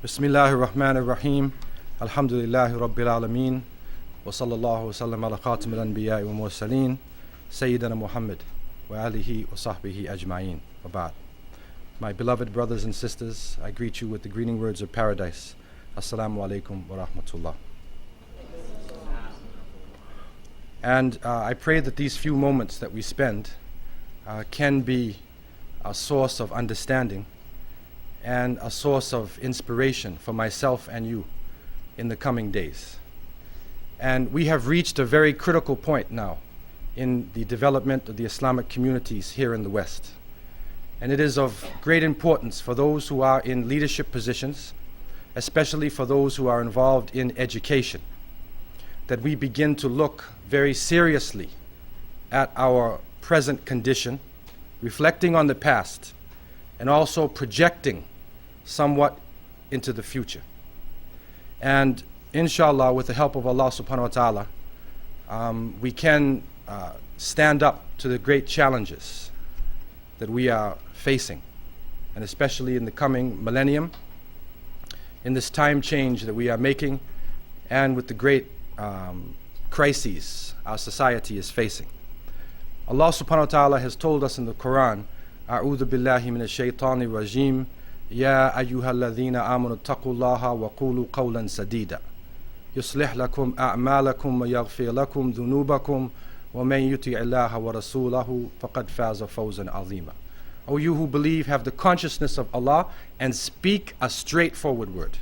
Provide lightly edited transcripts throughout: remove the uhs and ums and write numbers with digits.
Bismillahir Rahmanir Rahim. Alhamdulillahi Rabbil Alameen. Wa sallallahu wa sallam ala khatim al-anbiya'i wa mursaleen. Sayyidina Muhammad wa alihi wa sahbihi ajma'een. Wa ba'd. My beloved brothers and sisters, I greet you with the greeting words of paradise. Assalamu alaikum wa rahmatullah. And I pray that these few moments that we spend can be a source of understanding and a source of inspiration for myself and you in the coming days. And we have reached a very critical point now in the development of the Islamic communities here in the West. And it is of great importance for those who are in leadership positions, especially for those who are involved in education, that we begin to look very seriously at our present condition, reflecting on the past, and also projecting somewhat into the future. And inshallah, with the help of Allah subhanahu wa ta'ala, we can stand up to the great challenges that we are facing, and especially in the coming millennium, in this time change that we are making, and with the great crises our society is facing. Allah subhanahu wa ta'ala has told us in the Quran, A'udhu billahi minash shaitani rajim, Ya ayyuhal ladhina amanu taqullaha wa qulu qawlan sadida. Yuslih lakum a'malakum wa yaghfir lakum dhunubakum wa man yuti' Allaha wa rasulahu faqad faza fawzan azima. O you who believe, have the consciousness of Allah and speak a straightforward word.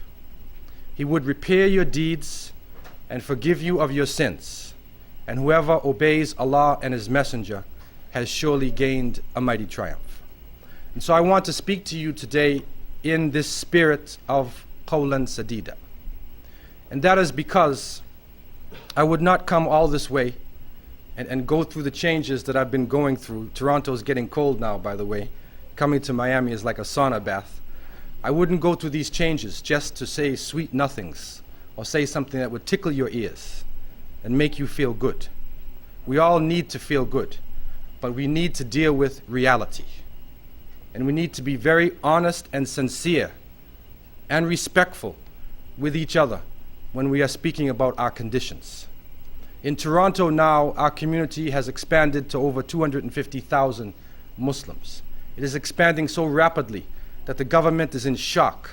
He would repair your deeds and forgive you of your sins. And whoever obeys Allah and His Messenger has surely gained a mighty triumph. And so I want to speak to you today in this spirit of qawlan sadida. And that is because I would not come all this way and go through the changes that I've been going through. Toronto's getting cold now, by the way. Coming to Miami is like a sauna bath. I wouldn't go through these changes just to say sweet nothings or say something that would tickle your ears and make you feel good. We all need to feel good, but we need to deal with reality. And we need to be very honest and sincere and respectful with each other when we are speaking about our conditions. In Toronto now, our community has expanded to over 250,000 Muslims. It is expanding so rapidly that the government is in shock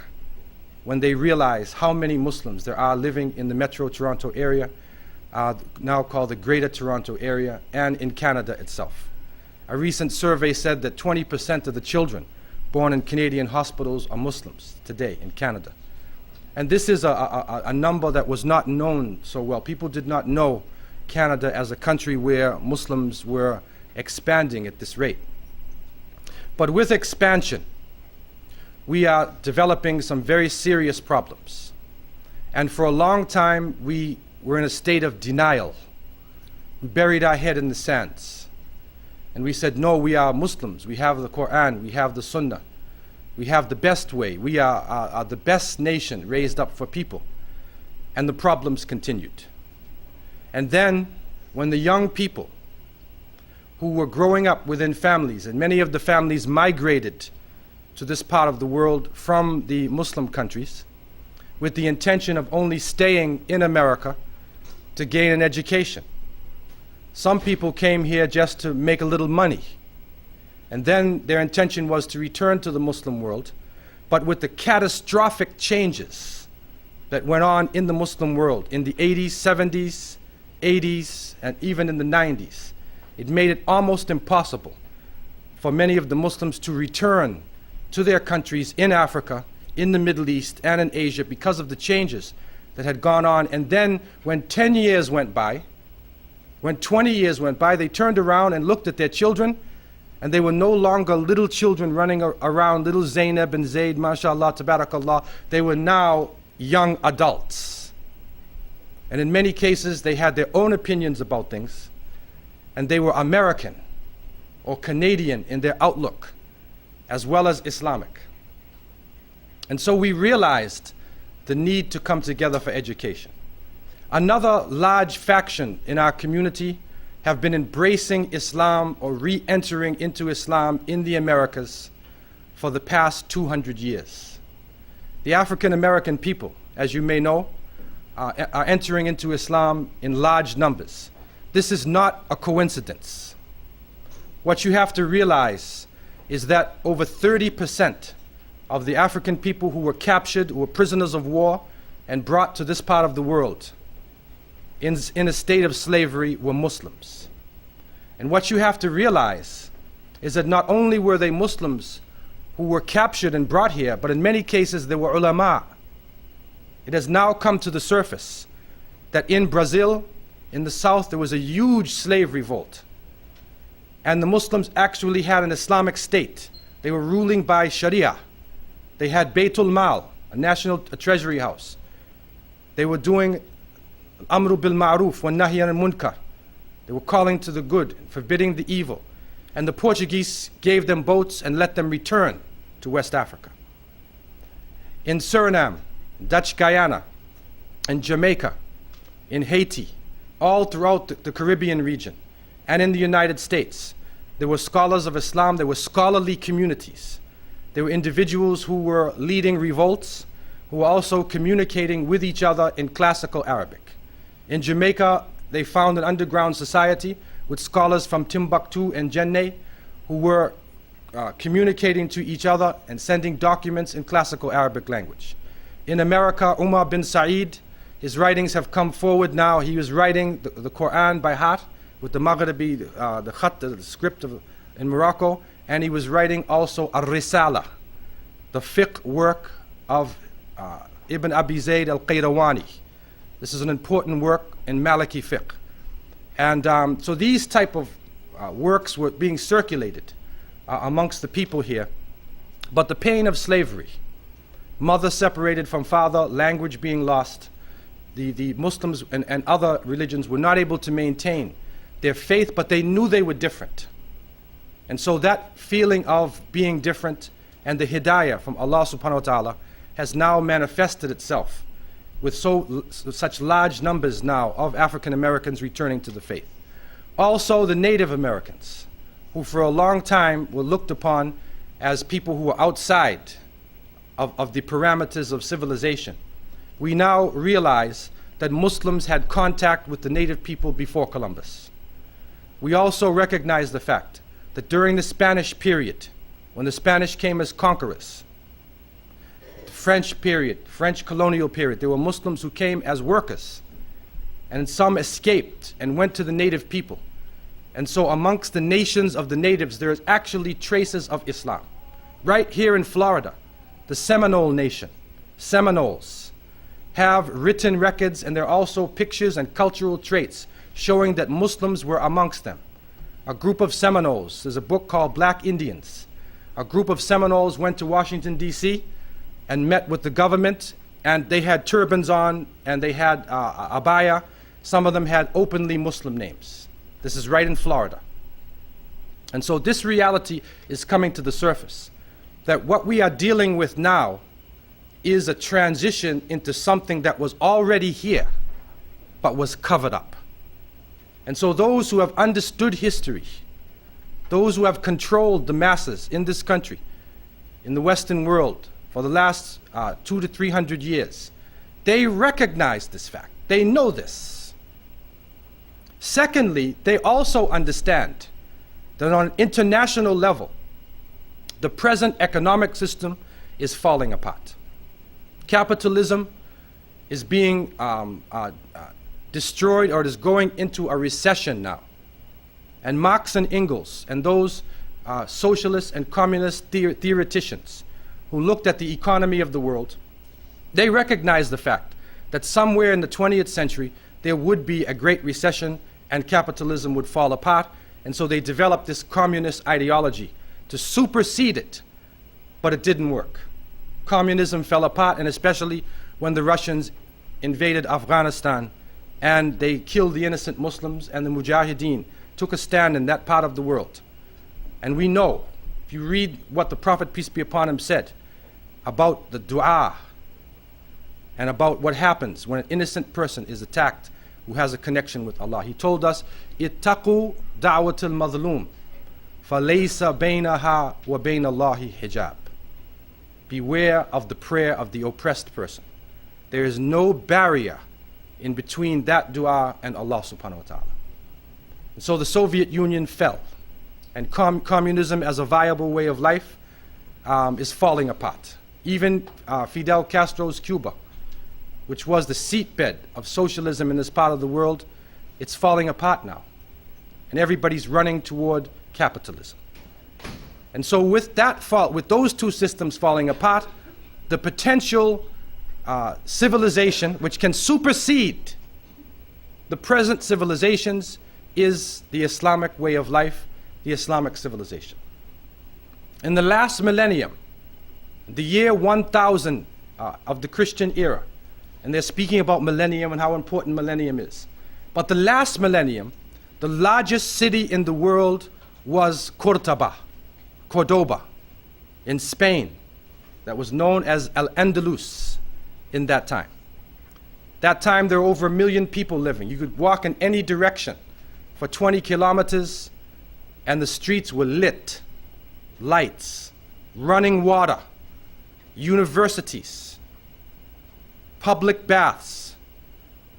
when they realize how many Muslims there are living in the Metro Toronto area, now called the Greater Toronto Area, and in Canada itself. A recent survey said that 20% of the children born in Canadian hospitals are Muslims today in Canada. And this is a number that was not known so well. People did not know Canada as a country where Muslims were expanding at this rate. But with expansion, we are developing some very serious problems. And for a long time, we were in a state of denial. We buried our head in the sands. And we said, no, we are Muslims. We have the Quran. We have the Sunnah. We have the best way. We are the best nation raised up for people. And the problems continued. And then, when the young people who were growing up within families, and many of the families migrated to this part of the world from the Muslim countries with the intention of only staying in America to gain an education. Some people came here just to make a little money, and then their intention was to return to the Muslim world. But with the catastrophic changes that went on in the Muslim world in the 80s, 70s, 80s, and even in the 90s, it made it almost impossible for many of the Muslims to return to their countries in Africa, in the Middle East, and in Asia because of the changes that had gone on. And then when 10 years went by, when 20 years went by, they turned around and looked at their children, and they were no longer little children running around, little Zainab and Zayd, mashallah, tabarakallah. They were now young adults. And in many cases, they had their own opinions about things, and they were American or Canadian in their outlook, as well as Islamic. And so we realized the need to come together for education. Another large faction in our community have been embracing Islam or re-entering into Islam in the Americas for the past 200 years. the African American people, as you may know, are entering into Islam in large numbers. This is not a coincidence. What you have to realize is that over 30% of the African people who were captured, who were prisoners of war, and brought to this part of the world in a state of slavery were Muslims. And what you have to realize is that not only were they Muslims who were captured and brought here, but in many cases they were ulama. It has now come to the surface that in Brazil, in the south, there was a huge slave revolt. And the Muslims actually had an Islamic state. They were ruling by Sharia. They had Baytul Mal, a national treasury house. They were doing Amru bil Ma'ruf wa Nahy anil Munkar. They were calling to the good, forbidding the evil. And the Portuguese gave them boats and let them return to West Africa. In Suriname, Dutch Guyana, in Jamaica, in Haiti, all throughout the Caribbean region, and in the United States, there were scholars of Islam, there were scholarly communities. There were individuals who were leading revolts, who were also communicating with each other in classical Arabic. In Jamaica, they found an underground society with scholars from Timbuktu and Jenne who were communicating to each other and sending documents in classical Arabic language. In America, Umar bin Said, his writings have come forward now. He was writing the Quran by heart with the Maghribi, the khat, the script in Morocco, and he was writing also Ar-Risala, the fiqh work of Ibn Abi Zayd al-Qayrawani. This is an important work in Maliki fiqh. And so these type of works were being circulated amongst the people here. But the pain of slavery, mother separated from father, language being lost, the Muslims and other religions were not able to maintain their faith, but they knew they were different. And so that feeling of being different and the hidayah from Allah subhanahu wa ta'ala has now manifested itself with such large numbers now of African Americans returning to the faith. Also the Native Americans, who for a long time were looked upon as people who were outside of the parameters of civilization. We now realize that Muslims had contact with the native people before Columbus. We also recognize the fact that during the Spanish period, when the Spanish came as conquerors, the French period, French colonial period, there were Muslims who came as workers, and some escaped and went to the native people. And so amongst the nations of the natives, there is actually traces of Islam. Right here in Florida, the Seminole Nation, Seminoles, have written records, and there are also pictures and cultural traits showing that Muslims were amongst them. A group of Seminoles, there's a book called Black Indians. A group of Seminoles went to Washington, D.C. and met with the government, and they had turbans on, and they had abaya. Some of them had openly Muslim names. This is right in Florida. And so this reality is coming to the surface, that what we are dealing with now is a transition into something that was already here, but was covered up. And so those who have understood history, those who have controlled the masses in this country, in the Western world, for the last 200 to 300 years, they recognize this fact. They know this. Secondly, they also understand that on an international level, the present economic system is falling apart. Capitalism is being destroyed, or it is going into a recession now. And Marx and Engels and those socialist and communist theoreticians who looked at the economy of the world, they recognized the fact that somewhere in the 20th century there would be a great recession and capitalism would fall apart, and so they developed this communist ideology to supersede it, but it didn't work. Communism fell apart, and especially when the Russians invaded Afghanistan and they killed the innocent Muslims, and the Mujahideen took a stand in that part of the world. And we know, if you read what the Prophet, peace be upon him, said about the dua and about what happens when an innocent person is attacked who has a connection with Allah. He told us, ittaqu da'watul mazlum falaysa baynaha wa bayna Allahi hijab. beware of the prayer of the oppressed person. There is no barrier in between that dua and Allah subhanahu wa ta'ala. And so the Soviet Union fell, and communism as a viable way of life is falling apart. Even Fidel Castro's Cuba, which was the seatbed of socialism in this part of the world, it's falling apart now. And everybody's running toward capitalism. And so with those two systems falling apart, the potential civilization which can supersede the present civilizations is the Islamic way of life, the Islamic civilization. In the last millennium, the year 1000 of the Christian era, and they're speaking about millennium and how important millennium is. But the last millennium, the largest city in the world was Cordoba, in Spain, that was known as Al-Andalus in that time. That time there were over 1 million people living. You could walk in any direction for 20 kilometers and the streets were lit, lights, running water, universities, public baths,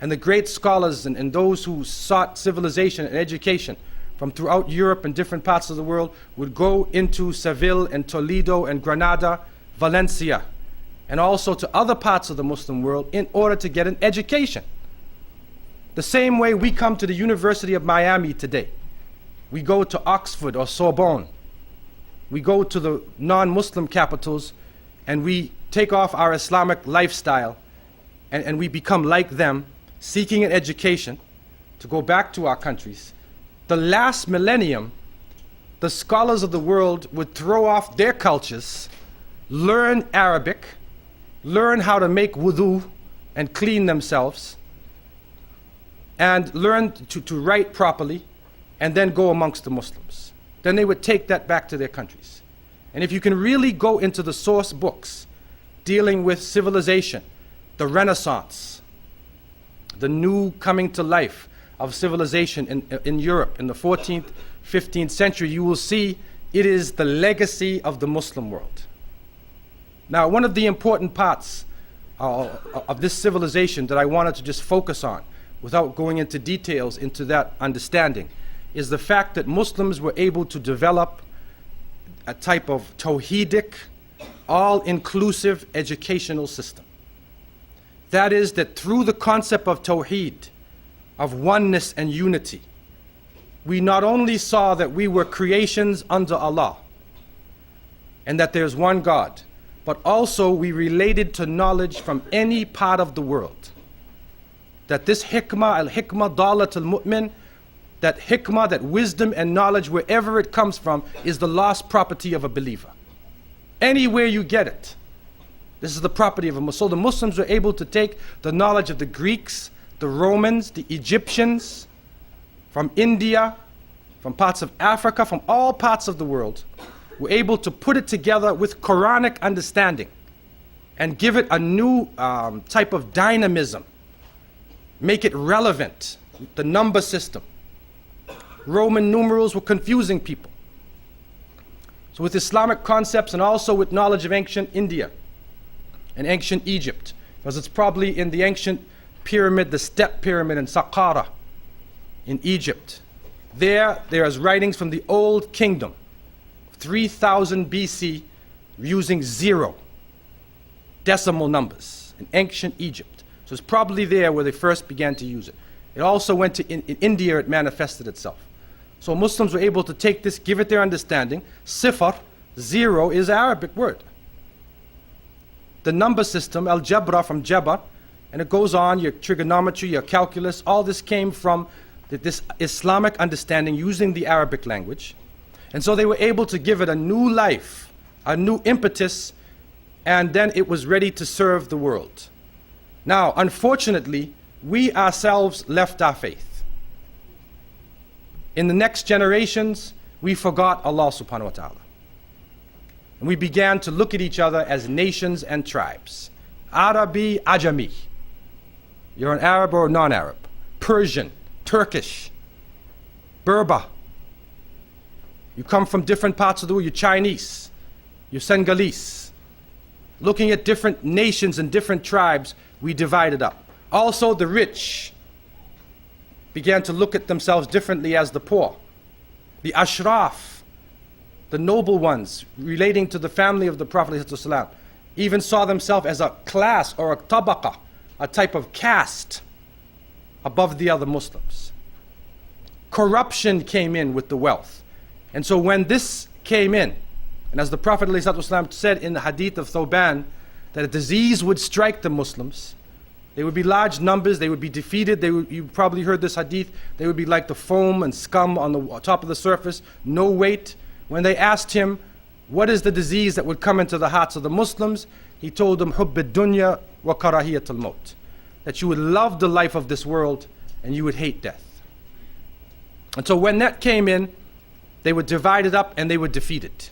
and the great scholars and those who sought civilization and education from throughout Europe and different parts of the world would go into Seville and Toledo and Granada, Valencia, and also to other parts of the Muslim world in order to get an education. The same way we come to the University of Miami today. We go to Oxford or Sorbonne. We go to the non-Muslim capitals and we take off our Islamic lifestyle and we become like them, seeking an education to go back to our countries. The last millennium, the scholars of the world would throw off their cultures, learn Arabic, learn how to make wudu and clean themselves, and learn to write properly, and then go amongst the Muslims. Then they would take that back to their countries. And if you can really go into the source books dealing with civilization, the Renaissance, the new coming to life of civilization in Europe in the 14th, 15th century, you will see it is the legacy of the Muslim world. Now, one of the important parts of this civilization that I wanted to just focus on, without going into details into that understanding, is the fact that Muslims were able to develop a type of Tawheedic, all-inclusive educational system. That is, that through the concept of Tawheed, of oneness and unity, we not only saw that we were creations under Allah, and that there's one God, but also we related to knowledge from any part of the world. That this hikmah, al-hikmah dalat al-mu'min, that hikmah, that wisdom and knowledge, wherever it comes from, is the lost property of a believer. Anywhere you get it, this is the property of a Muslim. So the Muslims were able to take the knowledge of the Greeks, the Romans, the Egyptians, from India, from parts of Africa, from all parts of the world, were able to put it together with Quranic understanding and give it a new type of dynamism, make it relevant, the number system. Roman numerals were confusing people. So with Islamic concepts and also with knowledge of ancient India and ancient Egypt, because it's probably in the ancient pyramid, the step pyramid in Saqqara in Egypt. There's writings from the Old Kingdom, 3000 BC, using 0 decimal numbers in ancient Egypt. So it's probably there where they first began to use it. It also went to in India, it manifested itself. So Muslims were able to take this, give it their understanding. Sifar, 0, is an Arabic word. The number system, al-jabra, from jabr, and it goes on, your trigonometry, your calculus, all this came from this Islamic understanding using the Arabic language. And so they were able to give it a new life, a new impetus, and then it was ready to serve the world. Now, unfortunately, we ourselves left our faith. In the next generations, we forgot Allah subhanahu wa ta'ala. And we began to look at each other as nations and tribes. Arabi, Ajami. You're an Arab or a non-Arab. Persian, Turkish, Berber. You come from different parts of the world. You're Chinese, you're Senegalese, Looking at different nations and different tribes, we divided up. Also, the rich began to look at themselves differently as the poor. The ashraf, the noble ones relating to the family of the Prophet ﷺ, even saw themselves as a class or a tabaqa, a type of caste above the other Muslims. Corruption came in with the wealth. And so when this came in, and as the Prophet ﷺ said in the hadith of Thawban, that a disease would strike the Muslims, they would be large numbers, they would be defeated, you probably heard this hadith, they would be like the foam and scum on the top of the surface, no weight. When they asked him, what is the disease that would come into the hearts of the Muslims? He told them, hubb ad-dunya wa karahiyat al-maut, that you would love the life of this world and you would hate death. And so when that came in, they were divided up and they were defeated.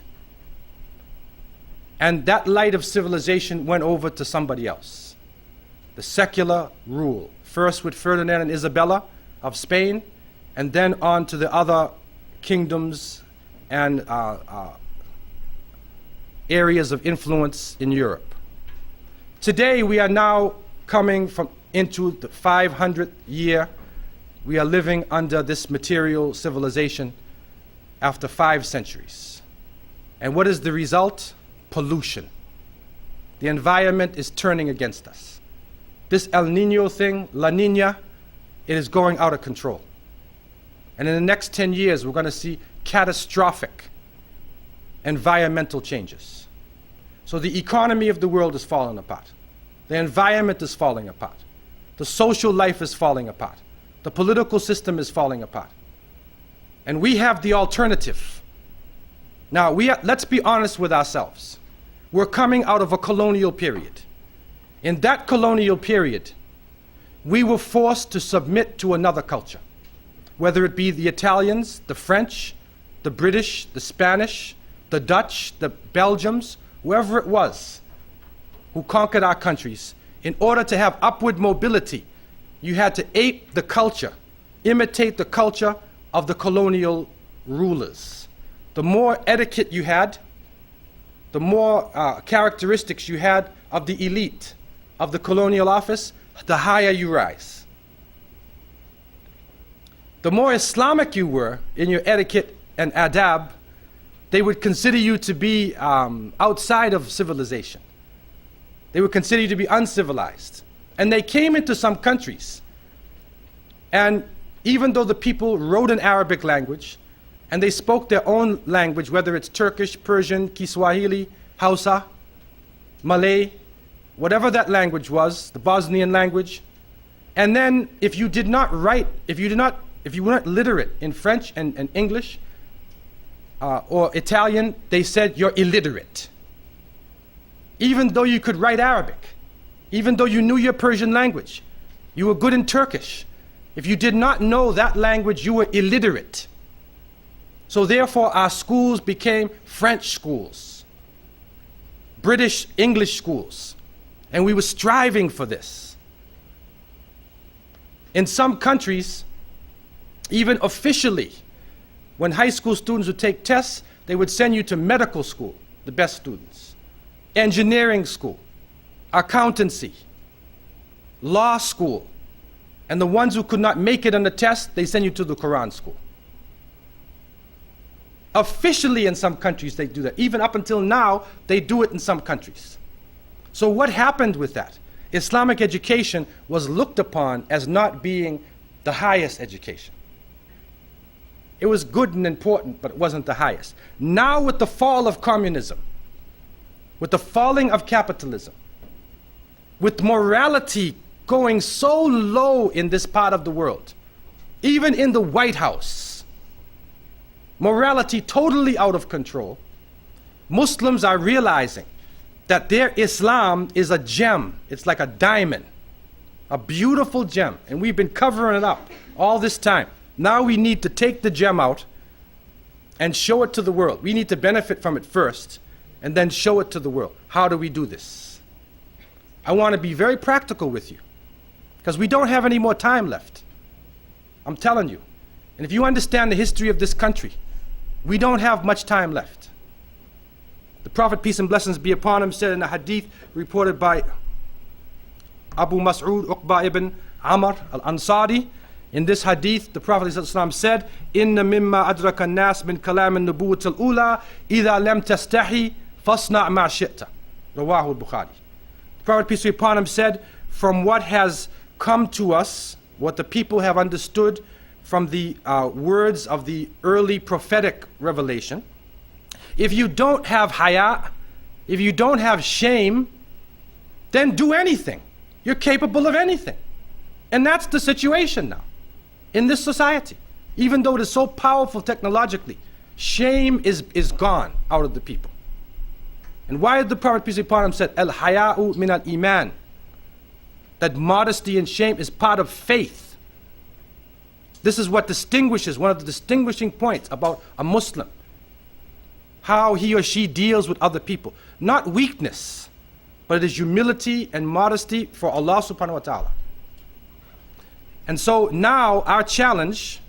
And that light of civilization went over to somebody else. The secular rule, first with Ferdinand and Isabella of Spain, and then on to the other kingdoms and areas of influence in Europe. Today we are now coming into the 500th year. We are living under this material civilization after 5 centuries. And what is the result? Pollution. The environment is turning against us. This El Nino thing, La Nina, it is going out of control. And in the next 10 years, we're going to see catastrophic environmental changes. So the economy of the world is falling apart. The environment is falling apart. The social life is falling apart. The political system is falling apart. And we have the alternative. Now, let's be honest with ourselves. We're coming out of a colonial period. In that colonial period, we were forced to submit to another culture, whether it be the Italians, the French, the British, the Spanish, the Dutch, the Belgians, whoever it was who conquered our countries. In order to have upward mobility, you had to ape the culture, imitate the culture of the colonial rulers. The more etiquette you had, the more characteristics you had of the elite of the colonial office, the higher you rise. The more Islamic you were in your etiquette and adab, they would consider you to be outside of civilization. They would consider you to be uncivilized. And they came into some countries. And even though the people wrote an Arabic language, and they spoke their own language, whether it's Turkish, Persian, Kiswahili, Hausa, Malay, whatever that language was, the Bosnian language. And then if you did not write, if you were not literate in French and English or Italian, they said you're illiterate. Even though you could write Arabic, even though you knew your Persian language, you were good in Turkish. If you did not know that language, you were illiterate. So therefore our schools became French schools, British English schools. And we were striving for this. In some countries, even officially, when high school students would take tests, they would send you to medical school, the best students, engineering school, accountancy, law school, and the ones who could not make it on the test, they send you to the Quran school. Officially in some countries they do that. Even up until now, they do it in some countries. So what happened with that? Islamic education was looked upon as not being the highest education. It was good and important, but it wasn't the highest. Now with the fall of communism, with the falling of capitalism, with morality going so low in this part of the world, even in the White House, morality totally out of control, Muslims are realizing that their Islam is a gem. It's like a diamond, a beautiful gem. And we've been covering it up all this time. Now we need to take the gem out and show it to the world. We need to benefit from it first and then show it to the world. How do we do this? I want to be very practical with you because we don't have any more time left. I'm telling you. And if you understand the history of this country, we don't have much time left. The Prophet, peace and blessings be upon him, said in a hadith reported by Abu Mas'ud Uqba ibn Amr al-Ansari, in this hadith, the Prophet ﷺ said, "Inna mimma adraka an-nas min kalam an-nubuwwat al-ula idha lam tastahi fasna' ma shi'ta." Rawahu al-Bukhari. The Prophet, peace be upon him, said, from what has come to us, what the people have understood from the words of the early prophetic revelation, if you don't have haya, if you don't have shame, then do anything. You're capable of anything. And that's the situation now in this society. Even though it is so powerful technologically, shame is gone out of the people. And why did the Prophet, peace be upon him, said, "Al-haya'u min al-iman," that modesty and shame is part of faith. This is what distinguishes, one of the distinguishing points about a Muslim, how he or she deals with other people. Not weakness, but it is humility and modesty for Allah subhanahu wa ta'ala. And so now our challenge,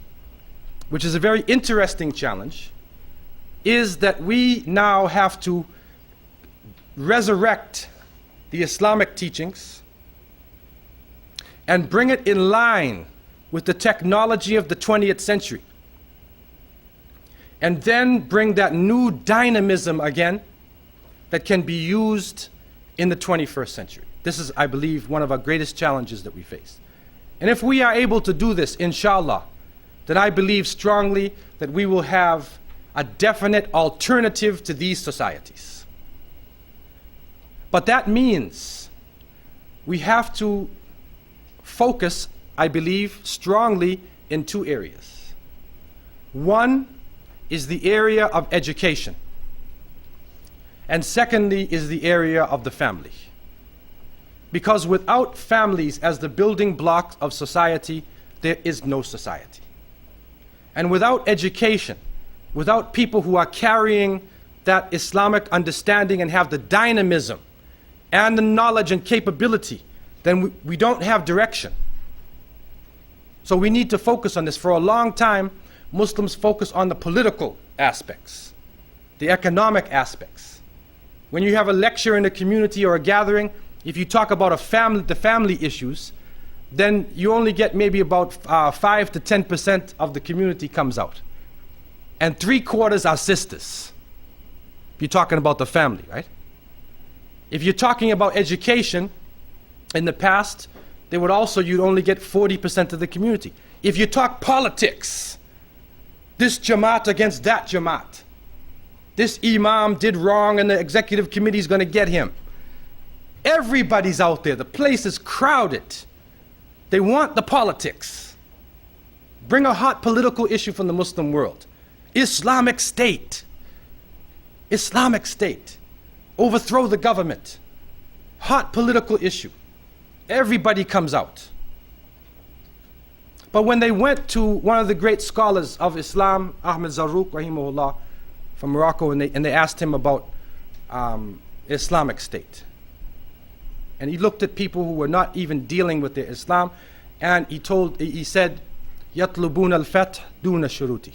which is a very interesting challenge, is that we now have to resurrect the Islamic teachings and bring it in line with the technology of the 20th century. And then bring that new dynamism again that can be used in the 21st century. This is, I believe, one of our greatest challenges that we face. And if we are able to do this, inshallah, then I believe strongly that we will have a definite alternative to these societies. But that means we have to focus, I believe, strongly in two areas. One is the area of education. And secondly is the area of the family. Because without families as the building blocks of society, there is no society. And without education, without people who are carrying that Islamic understanding and have the dynamism and the knowledge and capability, then we don't have direction. So we need to focus on this. For a long time, Muslims focus on the political aspects, the economic aspects. When you have a lecture in a community or a gathering, if you talk about the family issues, then you only get maybe about 5 to 10% of the community comes out. And 3/4 are sisters. You're talking about the family, right? If you're talking about education, in the past, you'd only get 40% of the community. If you talk politics, this Jamaat against that Jamaat, this Imam did wrong and the executive committee is going to get him. Everybody's out there. The place is crowded. They want the politics. Bring a hot political issue from the Muslim world. Islamic State. Islamic State. Overthrow the government. Hot political issue. Everybody comes out. But when they went to one of the great scholars of Islam, Ahmed Zarruq, rahimahullah, from Morocco, and they asked him about Islamic State. And he looked at people who were not even dealing with their Islam, and he said, يَطْلُبُونَ الْفَتْحَ دُونَ الشُّرُوطِ.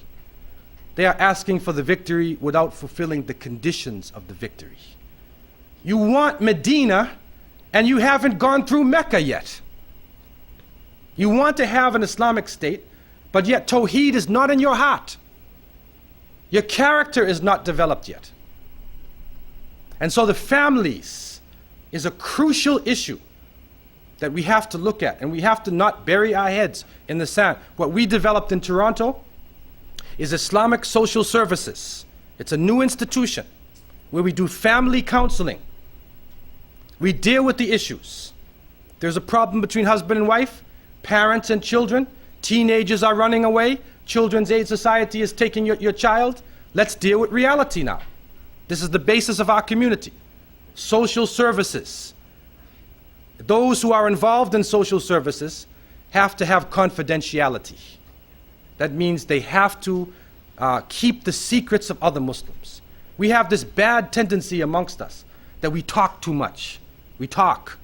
They are asking for the victory without fulfilling the conditions of the victory. You want Medina, and you haven't gone through Mecca yet. You want to have an Islamic State, but yet Tawheed is not in your heart. Your character is not developed yet. And so the families is a crucial issue that we have to look at, and we have to not bury our heads in the sand. What we developed in Toronto is Islamic Social Services. It's a new institution where we do family counseling. We deal with the issues. There's a problem between husband and wife, parents and children, teenagers are running away, Children's Aid Society is taking your child. Let's deal with reality now. This is the basis of our community. Social services. Those who are involved in social services have to have confidentiality. That means they have to keep the secrets of other Muslims. We have this bad tendency amongst us that we talk too much. We talk.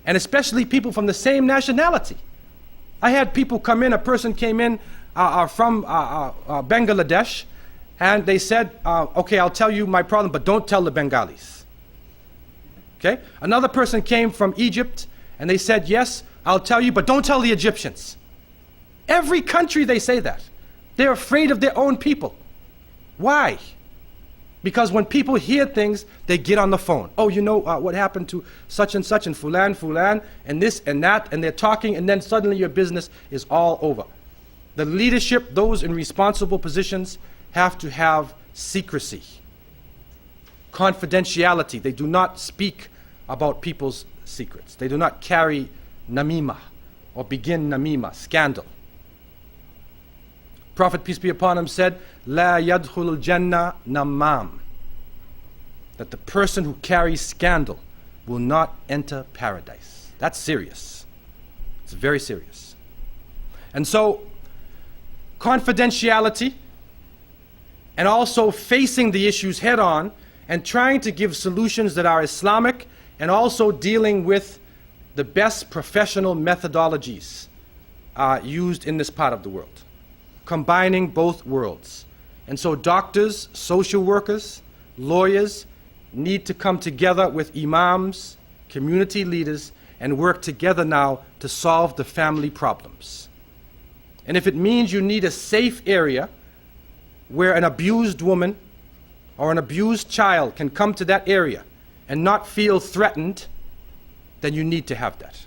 And especially people from the same nationality. I had people come in, a person came in from Bangladesh, And they said, okay, I'll tell you my problem, but don't tell the Bengalis. Okay? Another person came from Egypt, and they said, yes, I'll tell you, but don't tell the Egyptians. Every country they say that. They're afraid of their own people. Why? Because when people hear things, they get on the phone. Oh, you know what happened to such and fulan, and this and that, and they're talking, and then suddenly your business is all over. The leadership, those in responsible positions, have to have secrecy, confidentiality. They do not speak about people's secrets. They do not carry namima or begin namima, scandal. Prophet, peace be upon him, said, La yadkhulul jannah namam. That the person who carries scandal will not enter paradise. That's serious. It's very serious. And so, confidentiality and also facing the issues head on and trying to give solutions that are Islamic and also dealing with the best professional methodologies used in this part of the world. Combining both worlds. And so doctors, social workers, lawyers need to come together with imams, community leaders, and work together now to solve the family problems. And if it means you need a safe area where an abused woman or an abused child can come to that area and not feel threatened, then you need to have that.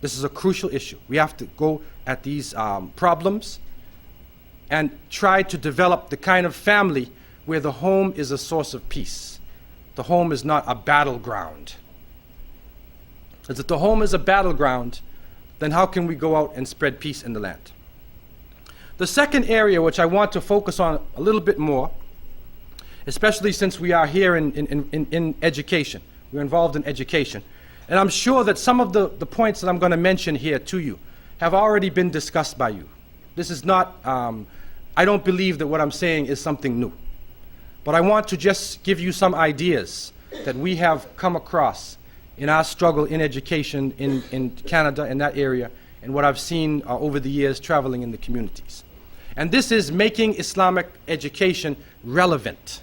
This is a crucial issue. We have to go at these problems and try to develop the kind of family where the home is a source of peace. The home is not a battleground. Because if the home is a battleground, then how can we go out and spread peace in the land? The second area which I want to focus on a little bit more, especially since we are here in education, we're involved in education, and I'm sure that some of the points that I'm going to mention here to you have already been discussed by you. This is not, I don't believe that what I'm saying is something new. But I want to just give you some ideas that we have come across in our struggle in education in Canada, in that area, and what I've seen over the years traveling in the communities. And this is making Islamic education relevant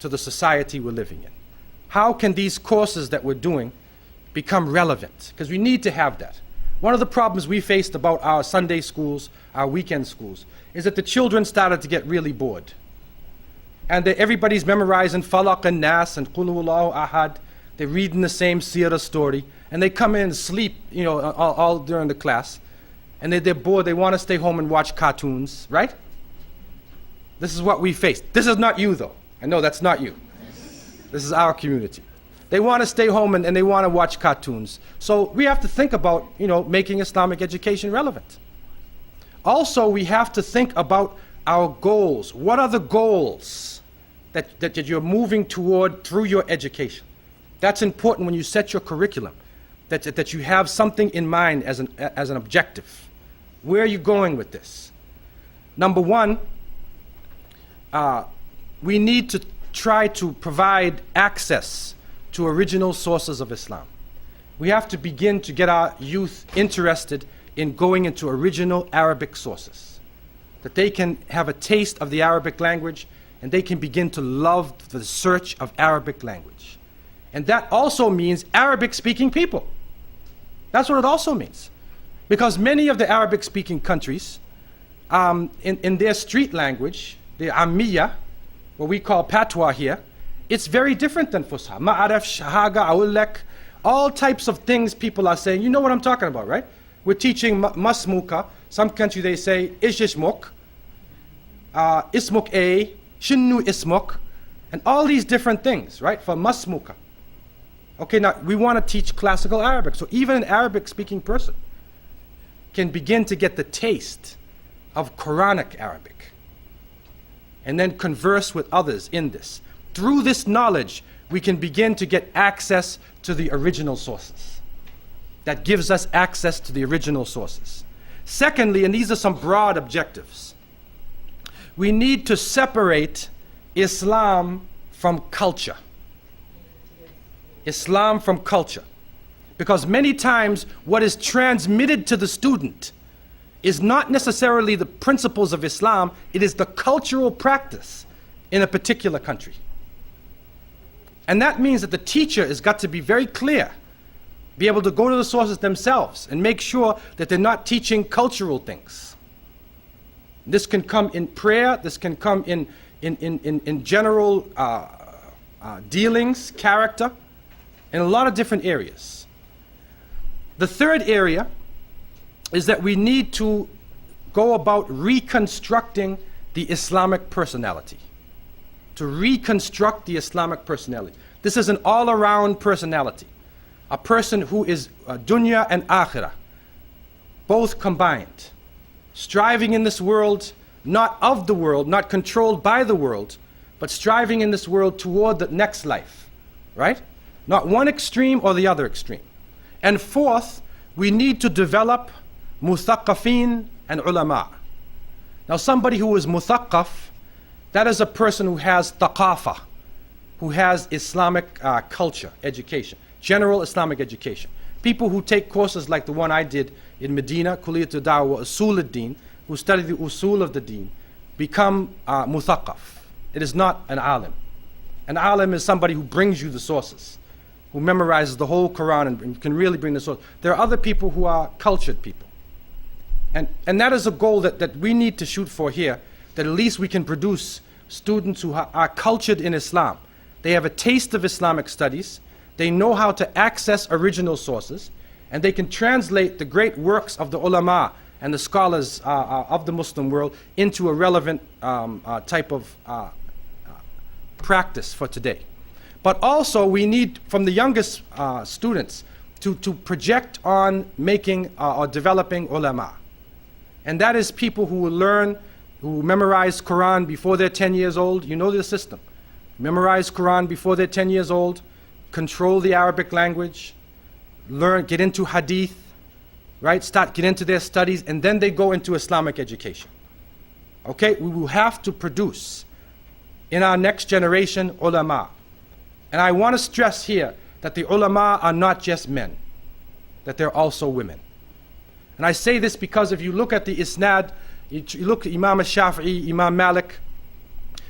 to the society we're living in. How can these courses that we're doing become relevant? Because we need to have that. One of the problems we faced about our Sunday schools, our weekend schools, is that the children started to get really bored. And everybody's memorizing Falaq and Nas and Qul Huwallahu Ahad. They're reading the same seerah story, and they come in and sleep, you know, all during the class. And they're bored. They want to stay home and watch cartoons, right? This is what we face. This is not you, though. I know that's not you. This is our community. They want to stay home and they want to watch cartoons. So we have to think about, you know, making Islamic education relevant. Also, we have to think about our goals. What are the goals that you're moving toward through your education? That's important when you set your curriculum, that you have something in mind as an objective. Where are you going with this? Number one, we need to try to provide access to original sources of Islam. We have to begin to get our youth interested in going into original Arabic sources, that they can have a taste of the Arabic language and they can begin to love the search of Arabic language. And that also means Arabic-speaking people. That's what it also means. Because many of the Arabic-speaking countries, in their street language, the Ammiya, what we call patois here, it's very different than Fusha. Ma'araf, shahaga, awlek, all types of things people are saying. You know what I'm talking about, right? We're teaching masmuka. Some country they say ish ishmuk, ismuk a, shinnu ismuk, and all these different things, right? For masmuka. Okay, now we want to teach classical Arabic. So even an Arabic-speaking person can begin to get the taste of Quranic Arabic and then converse with others in this. Through this knowledge, we can begin to get access to the original sources. That gives us access to the original sources. Secondly, and these are some broad objectives, we need to separate Islam from culture. Islam from culture. Because many times what is transmitted to the student is not necessarily the principles of Islam, it is the cultural practice in a particular country. And that means that the teacher has got to be very clear, be able to go to the sources themselves and make sure that they're not teaching cultural things. This can come in prayer, this can come in general dealings, character, in a lot of different areas. The third area is that we need to go about reconstructing the Islamic personality. To reconstruct the Islamic personality. This is an all-around personality. A person who is dunya and akhirah, both combined. Striving in this world, not of the world, not controlled by the world, but striving in this world toward the next life, right? Not one extreme or the other extreme. And fourth, we need to develop muthaqqafin and ulama. Now somebody who is muthaqqaf, that is a person who has thaqafa, who has Islamic culture, education, general Islamic education. People who take courses like the one I did in Medina, Kuliyatul Da'wah Usul ad-Din, who study the usul of the deen, become muthaqqaf. It is not an alim. An alim is somebody who brings you the sources, who memorizes the whole Quran and can really bring the source. There are other people who are cultured people. And that is a goal that we need to shoot for here, that at least we can produce students who are cultured in Islam. They have a taste of Islamic studies, they know how to access original sources, and they can translate the great works of the ulama and the scholars of the Muslim world into a relevant type of practice for today. But also we need, from the youngest students, to project on making or developing ulama. And that is people who will learn, who memorize Quran before they're 10 years old. You know the system. Memorize Quran before they're 10 years old, control the Arabic language, learn, get into hadith, right? Get into their studies, and then they go into Islamic education. Okay, we will have to produce in our next generation ulama. And I want to stress here that the ulama are not just men, that they're also women. And I say this because if you look at the isnad, you look at Imam al-Shafi'i, Imam Malik,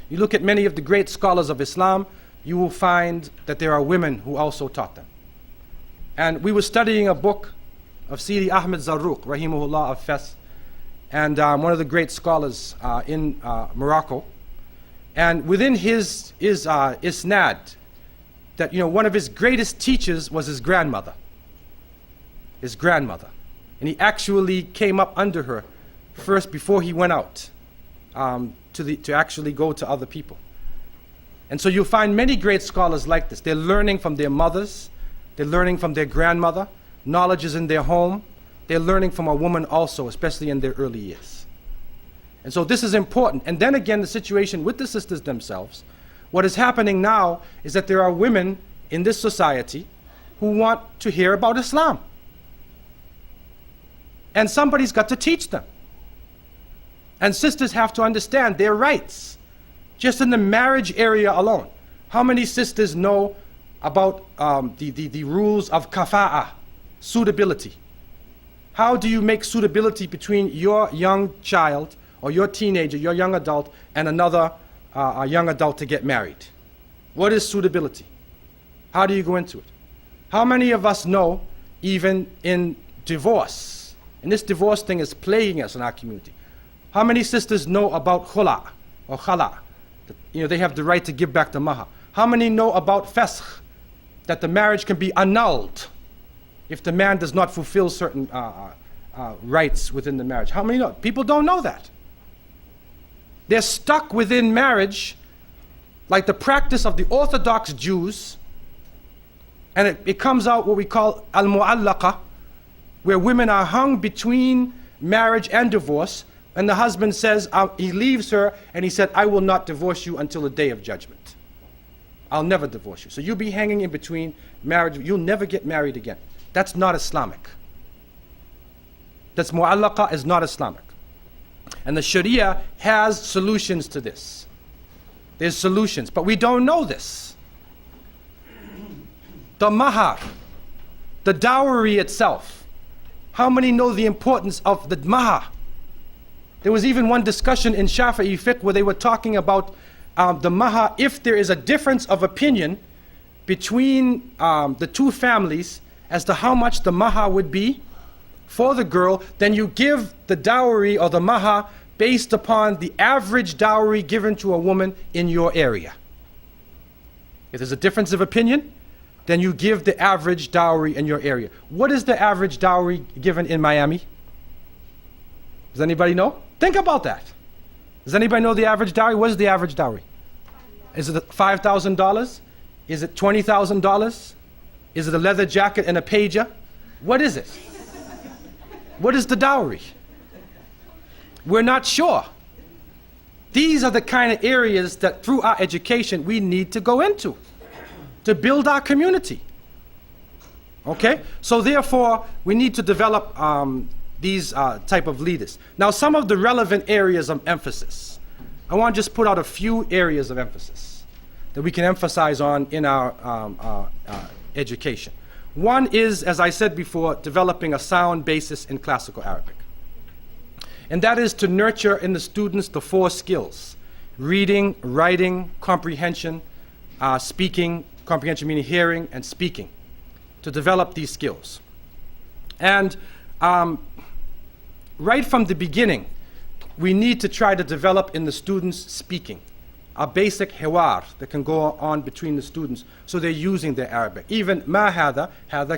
you look at many of the great scholars of Islam, you will find that there are women who also taught them. And we were studying a book of Sidi Ahmed Zarruq, rahimahullah, of Fes, and one of the great scholars in Morocco. And within his isnad, that one of his greatest teachers was his grandmother. His grandmother. And he actually came up under her first before he went out to actually go to other people. And so you'll find many great scholars like this. They're learning from their mothers. They're learning from their grandmother. Knowledge is in their home. They're learning from a woman also, especially in their early years. And so this is important. And then again, the situation with the sisters themselves. What is happening now is that there are women in this society who want to hear about Islam. And somebody's got to teach them. And sisters have to understand their rights. Just in the marriage area alone, how many sisters know about the rules of kafa'ah, suitability? How do you make suitability between your young child or your teenager, your young adult, and another a young adult to get married? What is suitability? How do you go into it? How many of us know, even in divorce, and this divorce thing is plaguing us in our community, how many sisters know about khula or khala? They have the right to give back the mahar. How many know about fasakh, that the marriage can be annulled if the man does not fulfill certain rights within the marriage? How many know? People don't know that. They're stuck within marriage like the practice of the Orthodox Jews, and it comes out what we call al-mu'allaqa, where women are hung between marriage and divorce, and the husband says, he leaves her, and he said, I will not divorce you until the day of judgment. I'll never divorce you. So you'll be hanging in between marriage, you'll never get married again. That's not Islamic. That's mu'allaqa, is not Islamic. And the Sharia has solutions to this. There's solutions, but we don't know this. The mahar, the dowry itself. How many know the importance of the mahar? There was even one discussion in Shafi'i fiqh where they were talking about the maha, if there is a difference of opinion between the two families as to how much the maha would be for the girl, then you give the dowry or the maha based upon the average dowry given to a woman in your area. If there's a difference of opinion, then you give the average dowry in your area. What is the average dowry given in Miami? Does anybody know? Think about that. Does anybody know the average dowry? What is the average dowry? Is it $5,000? Is it $20,000? Is it a leather jacket and a pager? What is it? What is the dowry? We're not sure. These are the kind of areas that through our education we need to go into to build our community. Okay? So therefore, we need to develop these type of leaders. Now, some of the relevant areas of emphasis. I want to just put out a few areas of emphasis that we can emphasize on in our education. One is, as I said before, developing a sound basis in classical Arabic. And that is to nurture in the students the 4 skills: reading, writing, comprehension, speaking, comprehension meaning hearing and speaking, to develop these skills. And right from the beginning, we need to try to develop in the students speaking, a basic hiwar that can go on between the students so they're using their Arabic. Even ma hada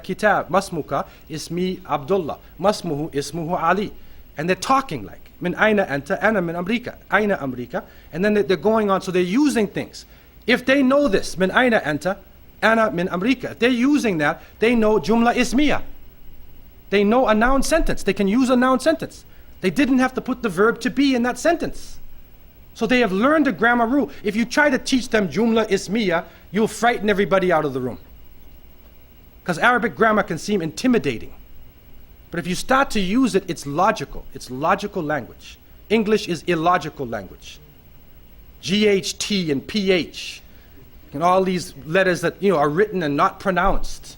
kitab, masmuka ismi Abdullah, masmuhu ismuhu Ali. And they're talking like, min aina anta, ana min Amrika, aina Amrika. And then they're going on, so they're using things. If they know this, min aina anta, ana min Amrika, if they're using that, they know jumla ismiya. They know a noun sentence. They can use a noun sentence. They didn't have to put the verb to be in that sentence. So they have learned a grammar rule. If you try to teach them jumla ismiya, you'll frighten everybody out of the room. Because Arabic grammar can seem intimidating. But if you start to use it, it's logical. It's logical language. English is illogical language. GHT and PH and all these letters that are written and not pronounced.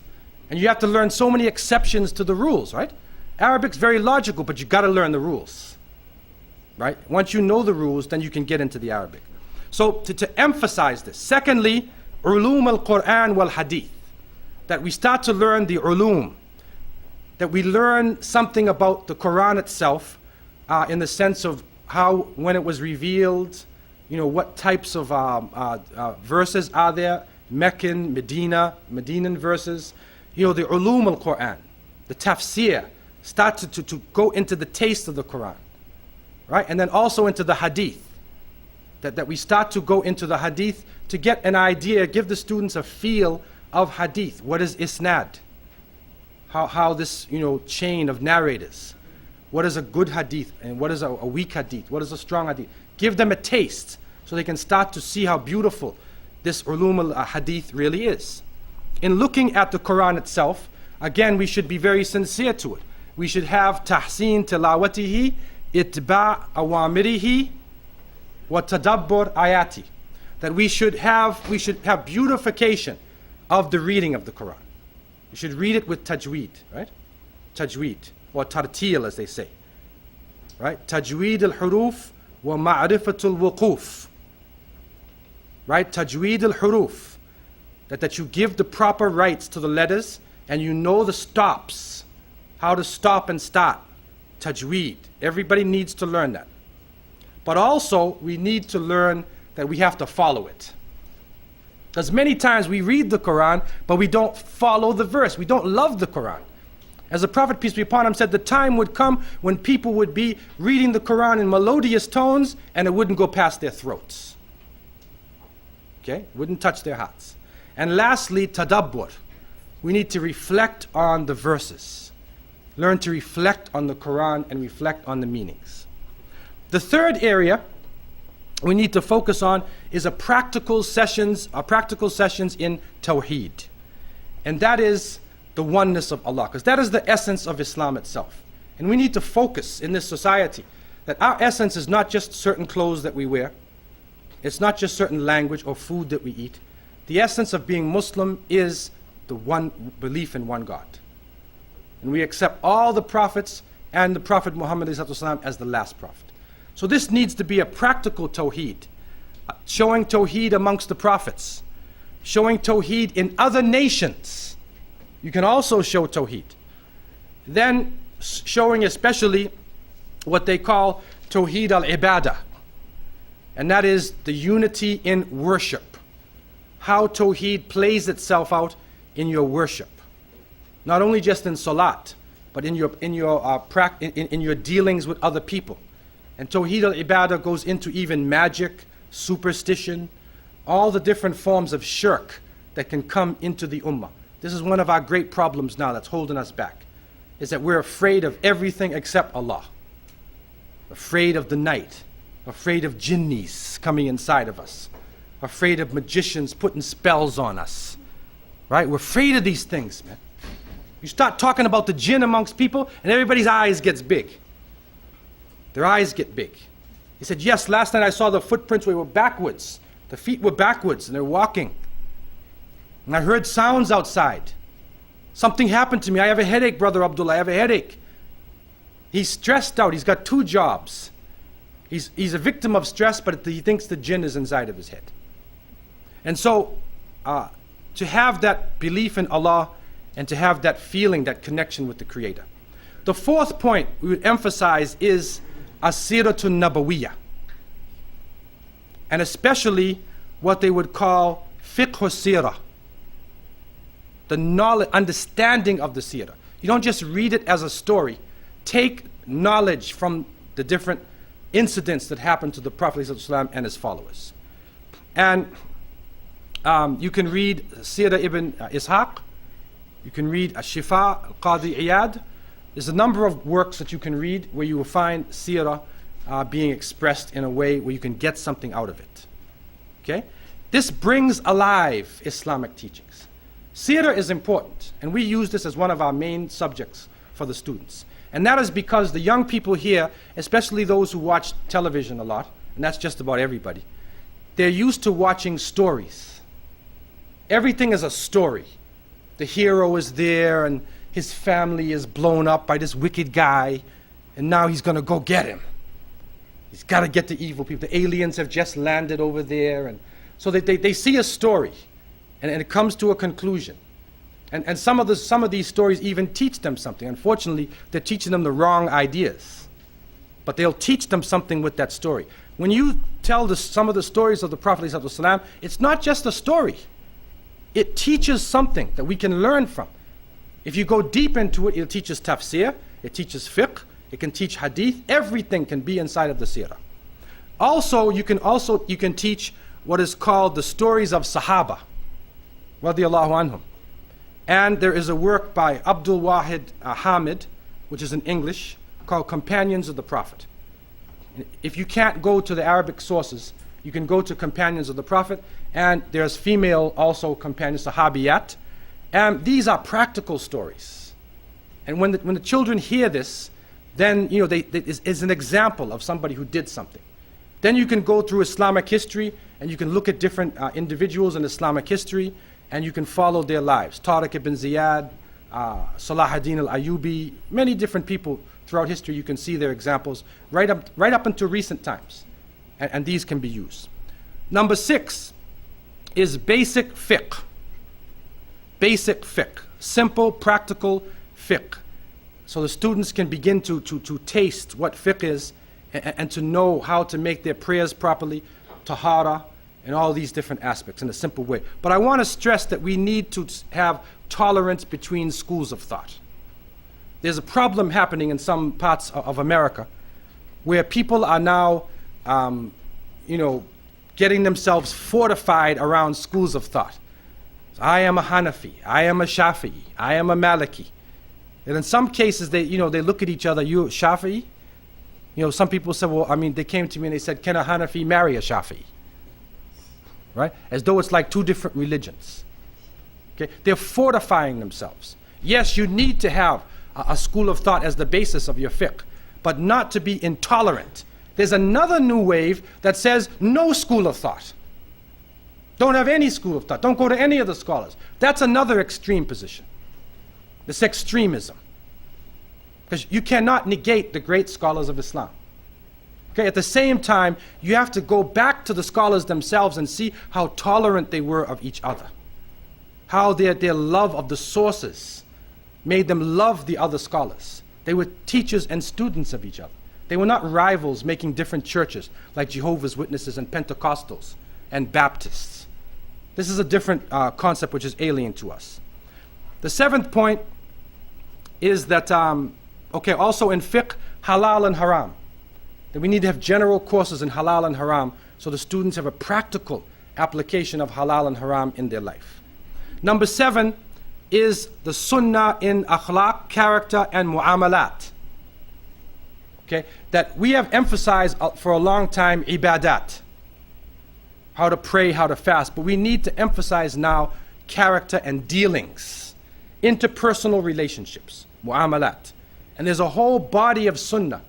And you have to learn so many exceptions to the rules, right? Arabic's very logical, but you got to learn the rules, right? Once you know the rules, then you can get into the Arabic. So to emphasize this. Secondly, ulum al-Quran wal-Hadith. That we start to learn the ulum. That we learn something about the Quran itself in the sense of how, when it was revealed, what types of verses are there, Meccan, Medinan verses, the ulum al-Quran, the tafsir, start to go into the taste of the Quran, right? And then also into the hadith, that we start to go into the hadith to get an idea, give the students a feel of hadith. What is isnad? How this chain of narrators. What is a good hadith and what is a weak hadith? What is a strong hadith? Give them a taste so they can start to see how beautiful this ulum al-hadith really is. In looking at the Quran itself, again, we should be very sincere to it. We should have tahsin tilawatihi, itba' awamirihi, wa tadabbur ayati. That we should have beautification of the reading of the Quran. You should read it with tajweed, right? Tajweed, or tartil as they say. Right? Tajweed al-huruf wa ma'rifatul wuquf. Right? Tajweed al-huruf. That you give the proper rights to the letters and you know the stops. How to stop and start. Tajweed. Everybody needs to learn that. But also, we need to learn that we have to follow it. Because many times we read the Quran, but we don't follow the verse. We don't love the Quran. As the Prophet, peace be upon him, said, the time would come when people would be reading the Quran in melodious tones and it wouldn't go past their throats. Okay? It wouldn't touch their hearts. And lastly, tadabbur. We need to reflect on the verses. Learn to reflect on the Quran and reflect on the meanings. The third area we need to focus on is practical sessions in Tawheed. And that is the oneness of Allah, because that is the essence of Islam itself. And we need to focus in this society that our essence is not just certain clothes that we wear. It's not just certain language or food that we eat. The essence of being Muslim is the one belief in one God. And we accept all the prophets and the Prophet Muhammad as the last prophet. So this needs to be a practical tawheed, showing tawheed amongst the prophets, showing tawheed in other nations. You can also show tawheed. Then showing especially what they call tawheed al-ibadah, and that is the unity in worship. How tawheed plays itself out in your worship, not only just in salat, but in your dealings with other people. And tawheed al-ibadah goes into even magic, superstition, all the different forms of shirk that can come into the ummah. This is one of our great problems now that's holding us back, is that we're afraid of everything except Allah. Afraid of the night, afraid of jinnis coming inside of us, afraid of magicians putting spells on us, right? We're afraid of these things, man. You start talking about the jinn amongst people and everybody's eyes gets big. Their eyes get big. He said, yes, last night I saw the footprints where they were backwards. The feet were backwards and they're walking. And I heard sounds outside. Something happened to me. I have a headache, Brother Abdullah. I have a headache. He's stressed out. He's got 2 jobs. He's a victim of stress, but he thinks the jinn is inside of his head. And so, to have that belief in Allah and to have that feeling, that connection with the Creator. The 4th point we would emphasize is as-siratun nabawiyah, and especially what they would call fiqh sirah, the knowledge, understanding of the seerah. You don't just read it as a story. Take knowledge from the different incidents that happened to the Prophet ﷺ and his followers. And you can read Seerah ibn Ishaq, you can read Ash-Shifa al-Qadi Iyad. There's a number of works that you can read where you will find seerah being expressed in a way where you can get something out of it. Okay? This brings alive Islamic teachings. Seerah is important, and we use this as one of our main subjects for the students. And that is because the young people here, especially those who watch television a lot, and that's just about everybody, they're used to watching stories. Everything is a story. The hero is there, and his family is blown up by this wicked guy, and now he's going to go get him. He's got to get the evil people. The aliens have just landed over there, and so they see a story, and it comes to a conclusion. And some of these stories even teach them something. Unfortunately, they're teaching them the wrong ideas, but they'll teach them something with that story. When you tell some of the stories of the Prophet ﷺ, it's not just a story. It teaches something that we can learn from. If you go deep into it, it teaches tafsir, it teaches fiqh, it can teach hadith. Everything can be inside of the seerah. Also, you can teach what is called the stories of Sahaba, radiyallahu anhum. And there is a work by Abdul Wahid Hamid, which is in English, called Companions of the Prophet. If you can't go to the Arabic sources, you can go to Companions of the Prophet, and there's female also companions, Sahabiyat. And these are practical stories. And when the children hear this, then is an example of somebody who did something. Then you can go through Islamic history, and you can look at different individuals in Islamic history, and you can follow their lives. Tariq ibn Ziyad, Salah ad-Din al-Ayyubi, many different people throughout history. You can see their examples right up until recent times. And these can be used. Number 6 is basic fiqh. Basic fiqh. Simple, practical fiqh. So the students can begin to taste what fiqh is and to know how to make their prayers properly, tahara, and all these different aspects in a simple way. But I want to stress that we need to have tolerance between schools of thought. There's a problem happening in some parts of America where people are now getting themselves fortified around schools of thought. So I am a Hanafi, I am a Shafi'i, I am a Maliki. And in some cases, they look at each other, you Shafi'i? Some people say, they came to me and they said, can a Hanafi marry a Shafi'i? Right? As though it's like 2 different religions. Okay? They're fortifying themselves. Yes, you need to have a school of thought as the basis of your fiqh, but not to be intolerant. There's another new wave that says no school of thought. Don't have any school of thought. Don't go to any of the scholars. That's another extreme position. This extremism. Because you cannot negate the great scholars of Islam. Okay, at the same time, you have to go back to the scholars themselves and see how tolerant they were of each other. How their love of the sources made them love the other scholars. They were teachers and students of each other. They were not rivals making different churches like Jehovah's Witnesses and Pentecostals and Baptists. This is a different concept which is alien to us. The seventh point is that, also in fiqh, halal and haram. That we need to have general courses in halal and haram so the students have a practical application of halal and haram in their life. Number 7 is the sunnah in akhlaq, character, and mu'amalat. Okay, that we have emphasized for a long time ibadat, how to pray, how to fast, but we need to emphasize now character and dealings, interpersonal relationships, mu'amalat. And there's a whole body of sunnah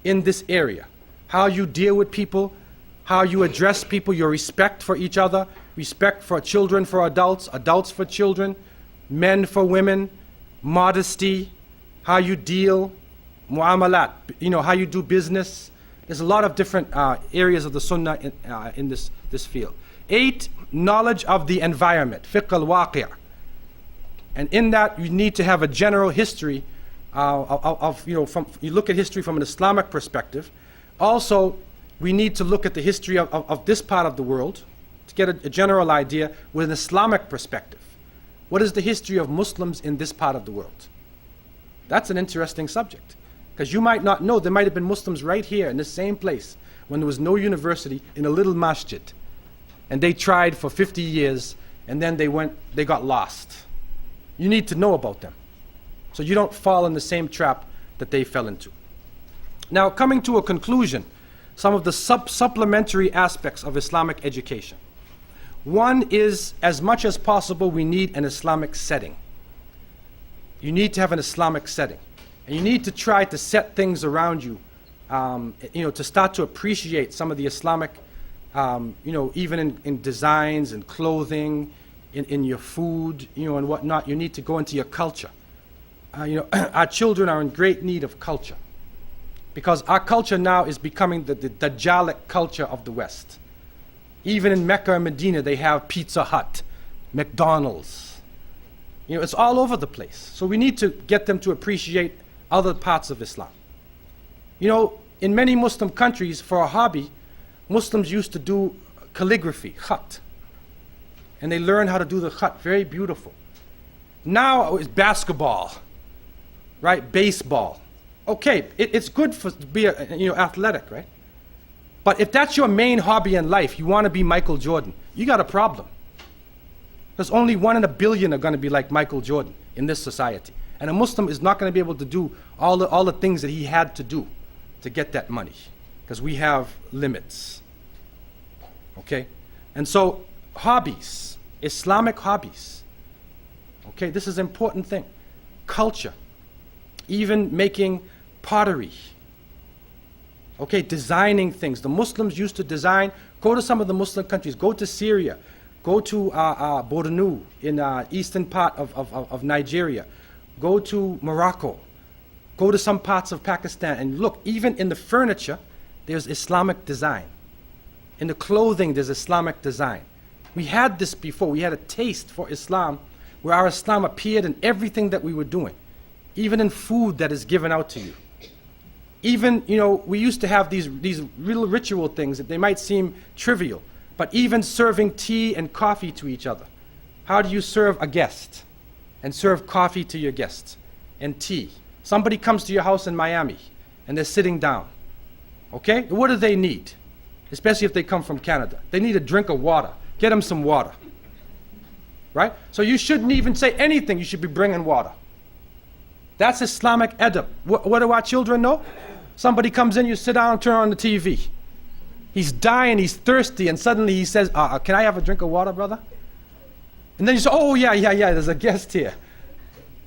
in this area. How you deal with people, how you address people, your respect for each other, respect for children, for adults, adults for children, men for women, modesty, how you deal, mu'amalat, how you do business. There's a lot of different areas of the sunnah in this field. 8, knowledge of the environment, fiqh al-waqi'. And in that, you need to have a general history you look at history from an Islamic perspective. Also, we need to look at the history of this part of the world to get a general idea with an Islamic perspective. What is the history of Muslims in this part of the world? That's an interesting subject, because you might not know there might have been Muslims right here in the same place when there was no university, in a little masjid, and they tried for 50 years and then they got lost. You need to know about them, so you don't fall in the same trap that they fell into. Now, coming to a conclusion, some of the supplementary aspects of Islamic education. One is, as much as possible, we need an Islamic setting. You need to have an Islamic setting. And you need to try to set things around you, to start to appreciate some of the Islamic, even in designs and clothing, in your food, and whatnot. You need to go into your culture. Our children are in great need of culture, because our culture now is becoming the Dajjalic culture of the West. Even in Mecca and Medina, they have Pizza Hut, McDonald's. It's all over the place. So we need to get them to appreciate other parts of Islam. In many Muslim countries, for a hobby, Muslims used to do calligraphy, khat. And they learn how to do the khat, very beautiful. Now it's basketball, right? Baseball. Okay, it's good to be athletic, right? But if that's your main hobby in life, you want to be Michael Jordan, you got a problem. Because only 1 in a billion are going to be like Michael Jordan in this society. And a Muslim is not going to be able to do all the things that he had to do to get that money, because we have limits. Okay? And so, hobbies, Islamic hobbies. Okay, this is an important thing. Culture, even making pottery. Okay, designing things. The Muslims used to design. Go to some of the Muslim countries. Go to Syria. Go to Bornu in eastern part of Nigeria. Go to Morocco. Go to some parts of Pakistan and look, even in the furniture, there's Islamic design. In the clothing, there's Islamic design. We had this before. We had a taste for Islam where our Islam appeared in everything that we were doing, even in food that is given out to you. Even, we used to have these real ritual things that they might seem trivial, but even serving tea and coffee to each other. How do you serve a guest and serve coffee to your guests and tea? Somebody comes to your house in Miami and they're sitting down. Okay? What do they need? Especially if they come from Canada. They need a drink of water. Get them some water. Right? So you shouldn't even say anything. You should be bringing water. That's Islamic adab. What do our children know? Somebody comes in, you sit down, turn on the TV. He's dying, he's thirsty, and suddenly he says, can I have a drink of water, brother? And then you say, oh, yeah, there's a guest here.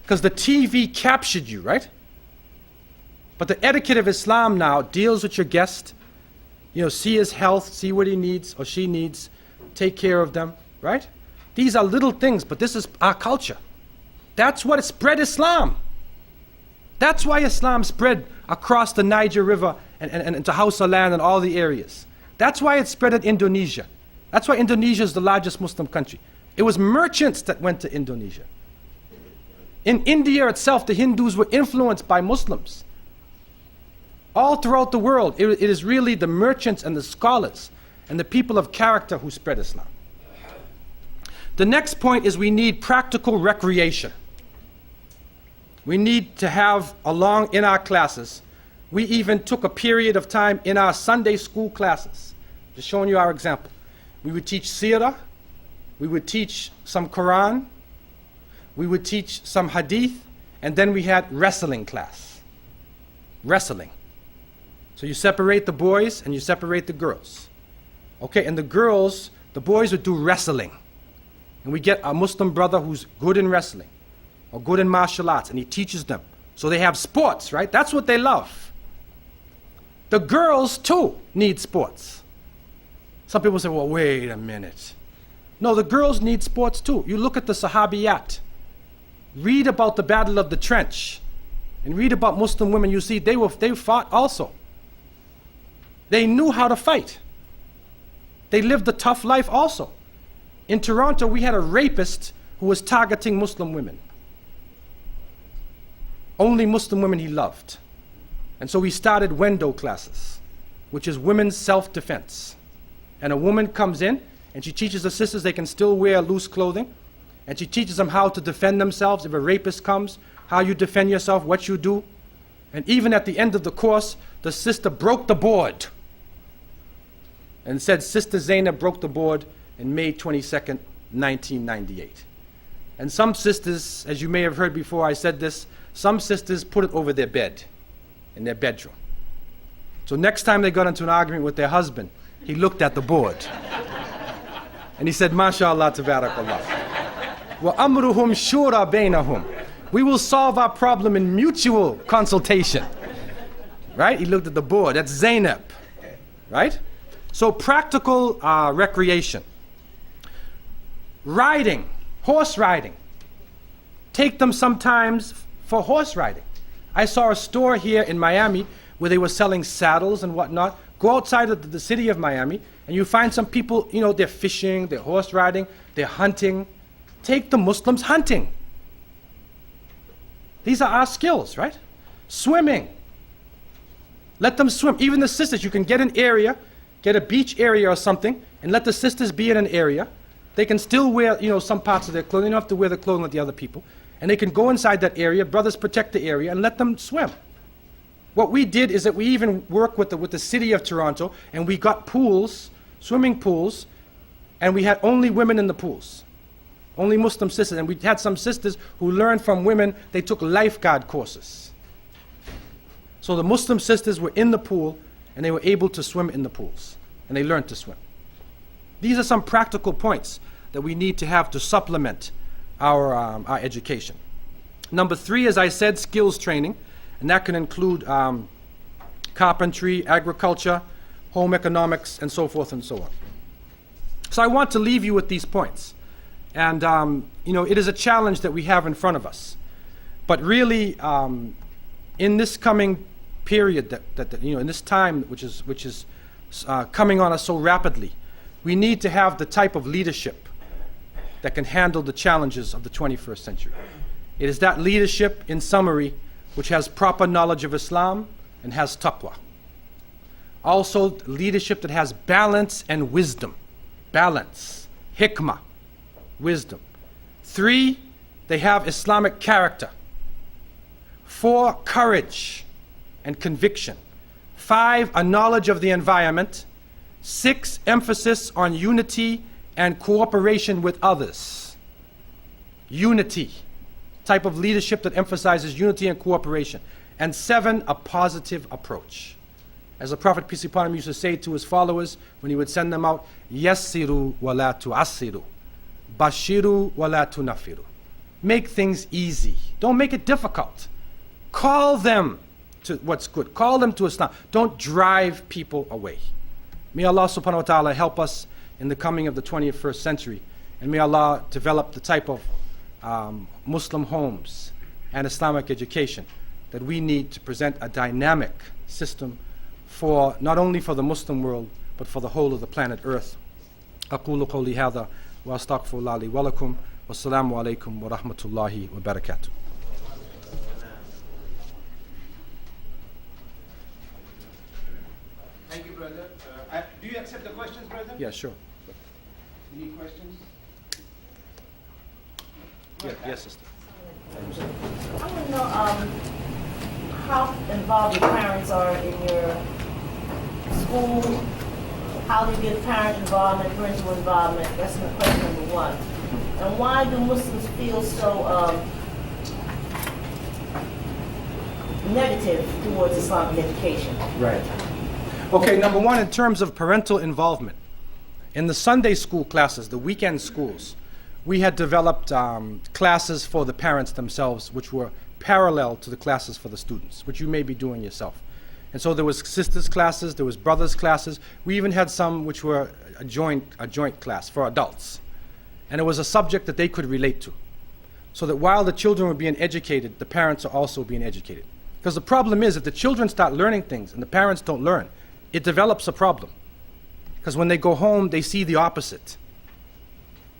Because the TV captured you, right? But the etiquette of Islam now deals with your guest. See his health, see what he needs or she needs, take care of them, right? These are little things, but this is our culture. That's what spread Islam. That's why Islam spread across the Niger River and to Hausa land and all the areas. That's why it spread in Indonesia. That's why Indonesia is the largest Muslim country. It was merchants that went to Indonesia. In India itself, the Hindus were influenced by Muslims. All throughout the world, it is really the merchants and the scholars and the people of character who spread Islam. The next point is we need practical recreation. We need to have in our classes, we even took a period of time in our Sunday school classes, just showing you our example. We would teach seerah, we would teach some Quran, we would teach some hadith, and then we had wrestling class. Wrestling. So you separate the boys and you separate the girls. Okay, and the boys would do wrestling. And we get a Muslim brother who's good in wrestling or good in martial arts, and he teaches them. So they have sports, right? That's what they love. The girls too need sports. Some people say, well, wait a minute. No, the girls need sports too. You look at the Sahabiyat. Read about the Battle of the Trench and read about Muslim women. You see, they fought also. They knew how to fight. They lived a tough life also. In Toronto, we had a rapist who was targeting Muslim women. Only Muslim women he loved. And so we started Wendo classes, which is women's self-defense. And a woman comes in and she teaches the sisters they can still wear loose clothing. And she teaches them how to defend themselves if a rapist comes, how you defend yourself, what you do. And even at the end of the course, the sister broke the board and said Sister Zainab broke the board in May 22nd, 1998. And some sisters, as you may have heard before I said this, some sisters put it over their bed, in their bedroom. So next time they got into an argument with their husband, he looked at the board. And he said, MashaAllah, tabarakallah. وَأَمْرُهُمْ شُورَى بَيْنَهُمْ. We will solve our problem in mutual consultation. Right? He looked at the board. That's Zainab. Right? So practical recreation. Riding, horse riding. Take them sometimes for horse riding. I saw a store here in Miami where they were selling saddles and whatnot. Go outside of the city of Miami and you find some people, they're fishing, they're horse riding, they're hunting. Take the Muslims hunting. These are our skills, right? Swimming. Let them swim. Even the sisters, you can get an area, get a beach area or something, and let the sisters be in an area. They can still wear, some parts of their clothing. They don't have to wear the clothing like the other people. And they can go inside that area, brothers protect the area, and let them swim. What we did is that we even worked with the city of Toronto, and we got pools, swimming pools, and we had only women in the pools. Only Muslim sisters. And we had some sisters who learned from women, they took lifeguard courses. So the Muslim sisters were in the pool, and they were able to swim in the pools. And they learned to swim. These are some practical points that we need to have to supplement our education. Number 3, as I said, skills training. And that can include carpentry, agriculture, home economics, and so forth and so on. So I want to leave you with these points. And, it is a challenge that we have in front of us. But really, in this coming period, in this time which is coming on us so rapidly, we need to have the type of leadership that can handle the challenges of the 21st century. It is that leadership, in summary, which has proper knowledge of Islam and has taqwa. Also, leadership that has balance and wisdom. Balance, hikmah, wisdom. 3, they have Islamic character. 4, courage and conviction. 5, a knowledge of the environment. 6, emphasis on unity and cooperation with others. Unity, type of leadership that emphasizes unity and cooperation. And 7, a positive approach. As the Prophet, peace be upon him, used to say to his followers when he would send them out, yassiru wa la tu'assiru, bashiru wa la tunafiru. Make things easy. Don't make it difficult. Call them to what's good. Call them to Islam. Don't drive people away. May Allah subhanahu wa ta'ala help us in the coming of the 21st century. And may Allah develop the type of Muslim homes and Islamic education that we need to present a dynamic system for not only for the Muslim world, but for the whole of the planet Earth. أقول قولي هذا وأستغفر الله لي ولكم والسلام عليكم ورحمة الله وبركاته. Thank you, brother. Do you accept the questions, brother? Yeah, sure. Any questions? Yes, sister. I want to know how involved your parents are in your school. How do you get parent involvement, parental involvement? That's my question number one. And why do Muslims feel so negative towards Islamic education? Right. Okay, number one, in terms of parental involvement, in the Sunday school classes, the weekend schools, we had developed classes for the parents themselves, which were parallel to the classes for the students, which you may be doing yourself. And so there was sisters classes, there was brothers classes. We even had some which were a joint class for adults. And it was a subject that they could relate to. So that while the children were being educated, the parents are also being educated. Because the problem is, if the children start learning things and the parents don't learn, it develops a problem. Because when they go home, they see the opposite.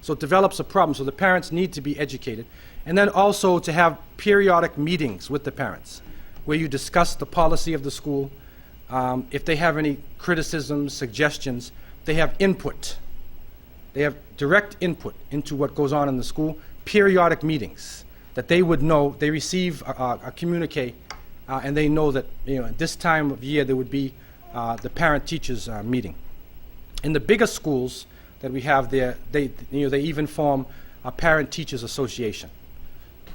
So it develops a problem. So the parents need to be educated. And then also to have periodic meetings with the parents where you discuss the policy of the school. If they have any criticisms, suggestions, they have input. They have direct input into what goes on in the school. Periodic meetings that they would know. They receive a communique and they know that at this time of year there would be the parent-teachers meeting. In the bigger schools that we have there, they even form a parent-teachers association.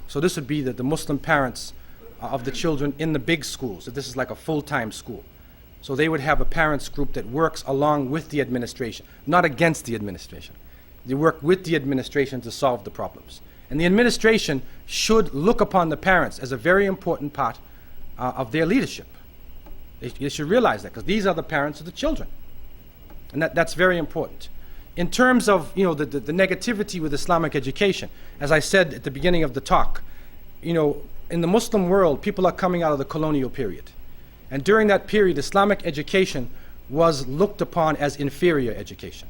So this would be the Muslim parents of the children in the big schools. So this is like a full-time school. So they would have a parents group that works along with the administration, not against the administration. They work with the administration to solve the problems. And the administration should look upon the parents as a very important part of their leadership. They should realize that, because these are the parents of the children. And that's very important. In terms of the negativity with Islamic education, as I said at the beginning of the talk, in the Muslim world, people are coming out of the colonial period. And during that period, Islamic education was looked upon as inferior education.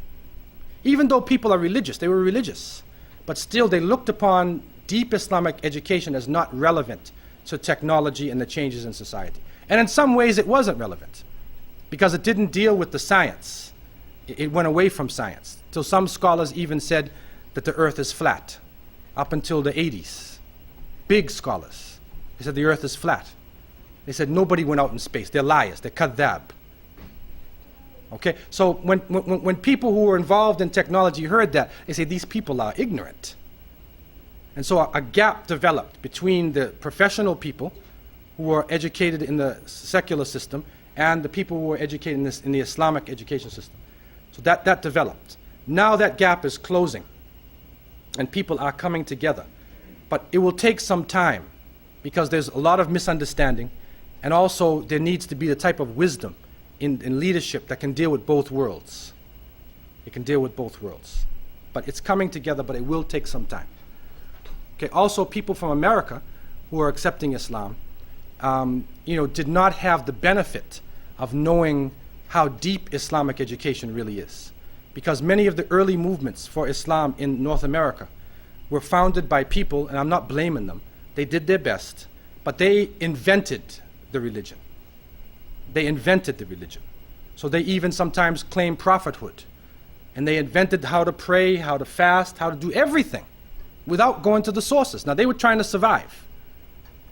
Even though people are religious, they were religious, but still they looked upon deep Islamic education as not relevant to technology and the changes in society. And in some ways it wasn't relevant, because it didn't deal with the science. It went away from science. Till some scholars even said that the earth is flat, up until the 80s. Big scholars. They said the earth is flat. They said nobody went out in space. They're liars. They're kadhab. Okay? So when people who were involved in technology heard that, they say these people are ignorant. And so a gap developed between the professional people who were educated in the secular system and the people who were educated in the Islamic education system. So that developed. Now that gap is closing and people are coming together. But it will take some time, because there's a lot of misunderstanding, and also there needs to be the type of wisdom in leadership that can deal with both worlds. It can deal with both worlds. But it's coming together, but it will take some time. Okay, also people from America who are accepting Islam, did not have the benefit of knowing how deep Islamic education really is. Because many of the early movements for Islam in North America were founded by people, and I'm not blaming them, they did their best, but they invented the religion. They invented the religion. So they even sometimes claim prophethood. And they invented how to pray, how to fast, how to do everything without going to the sources. Now they were trying to survive,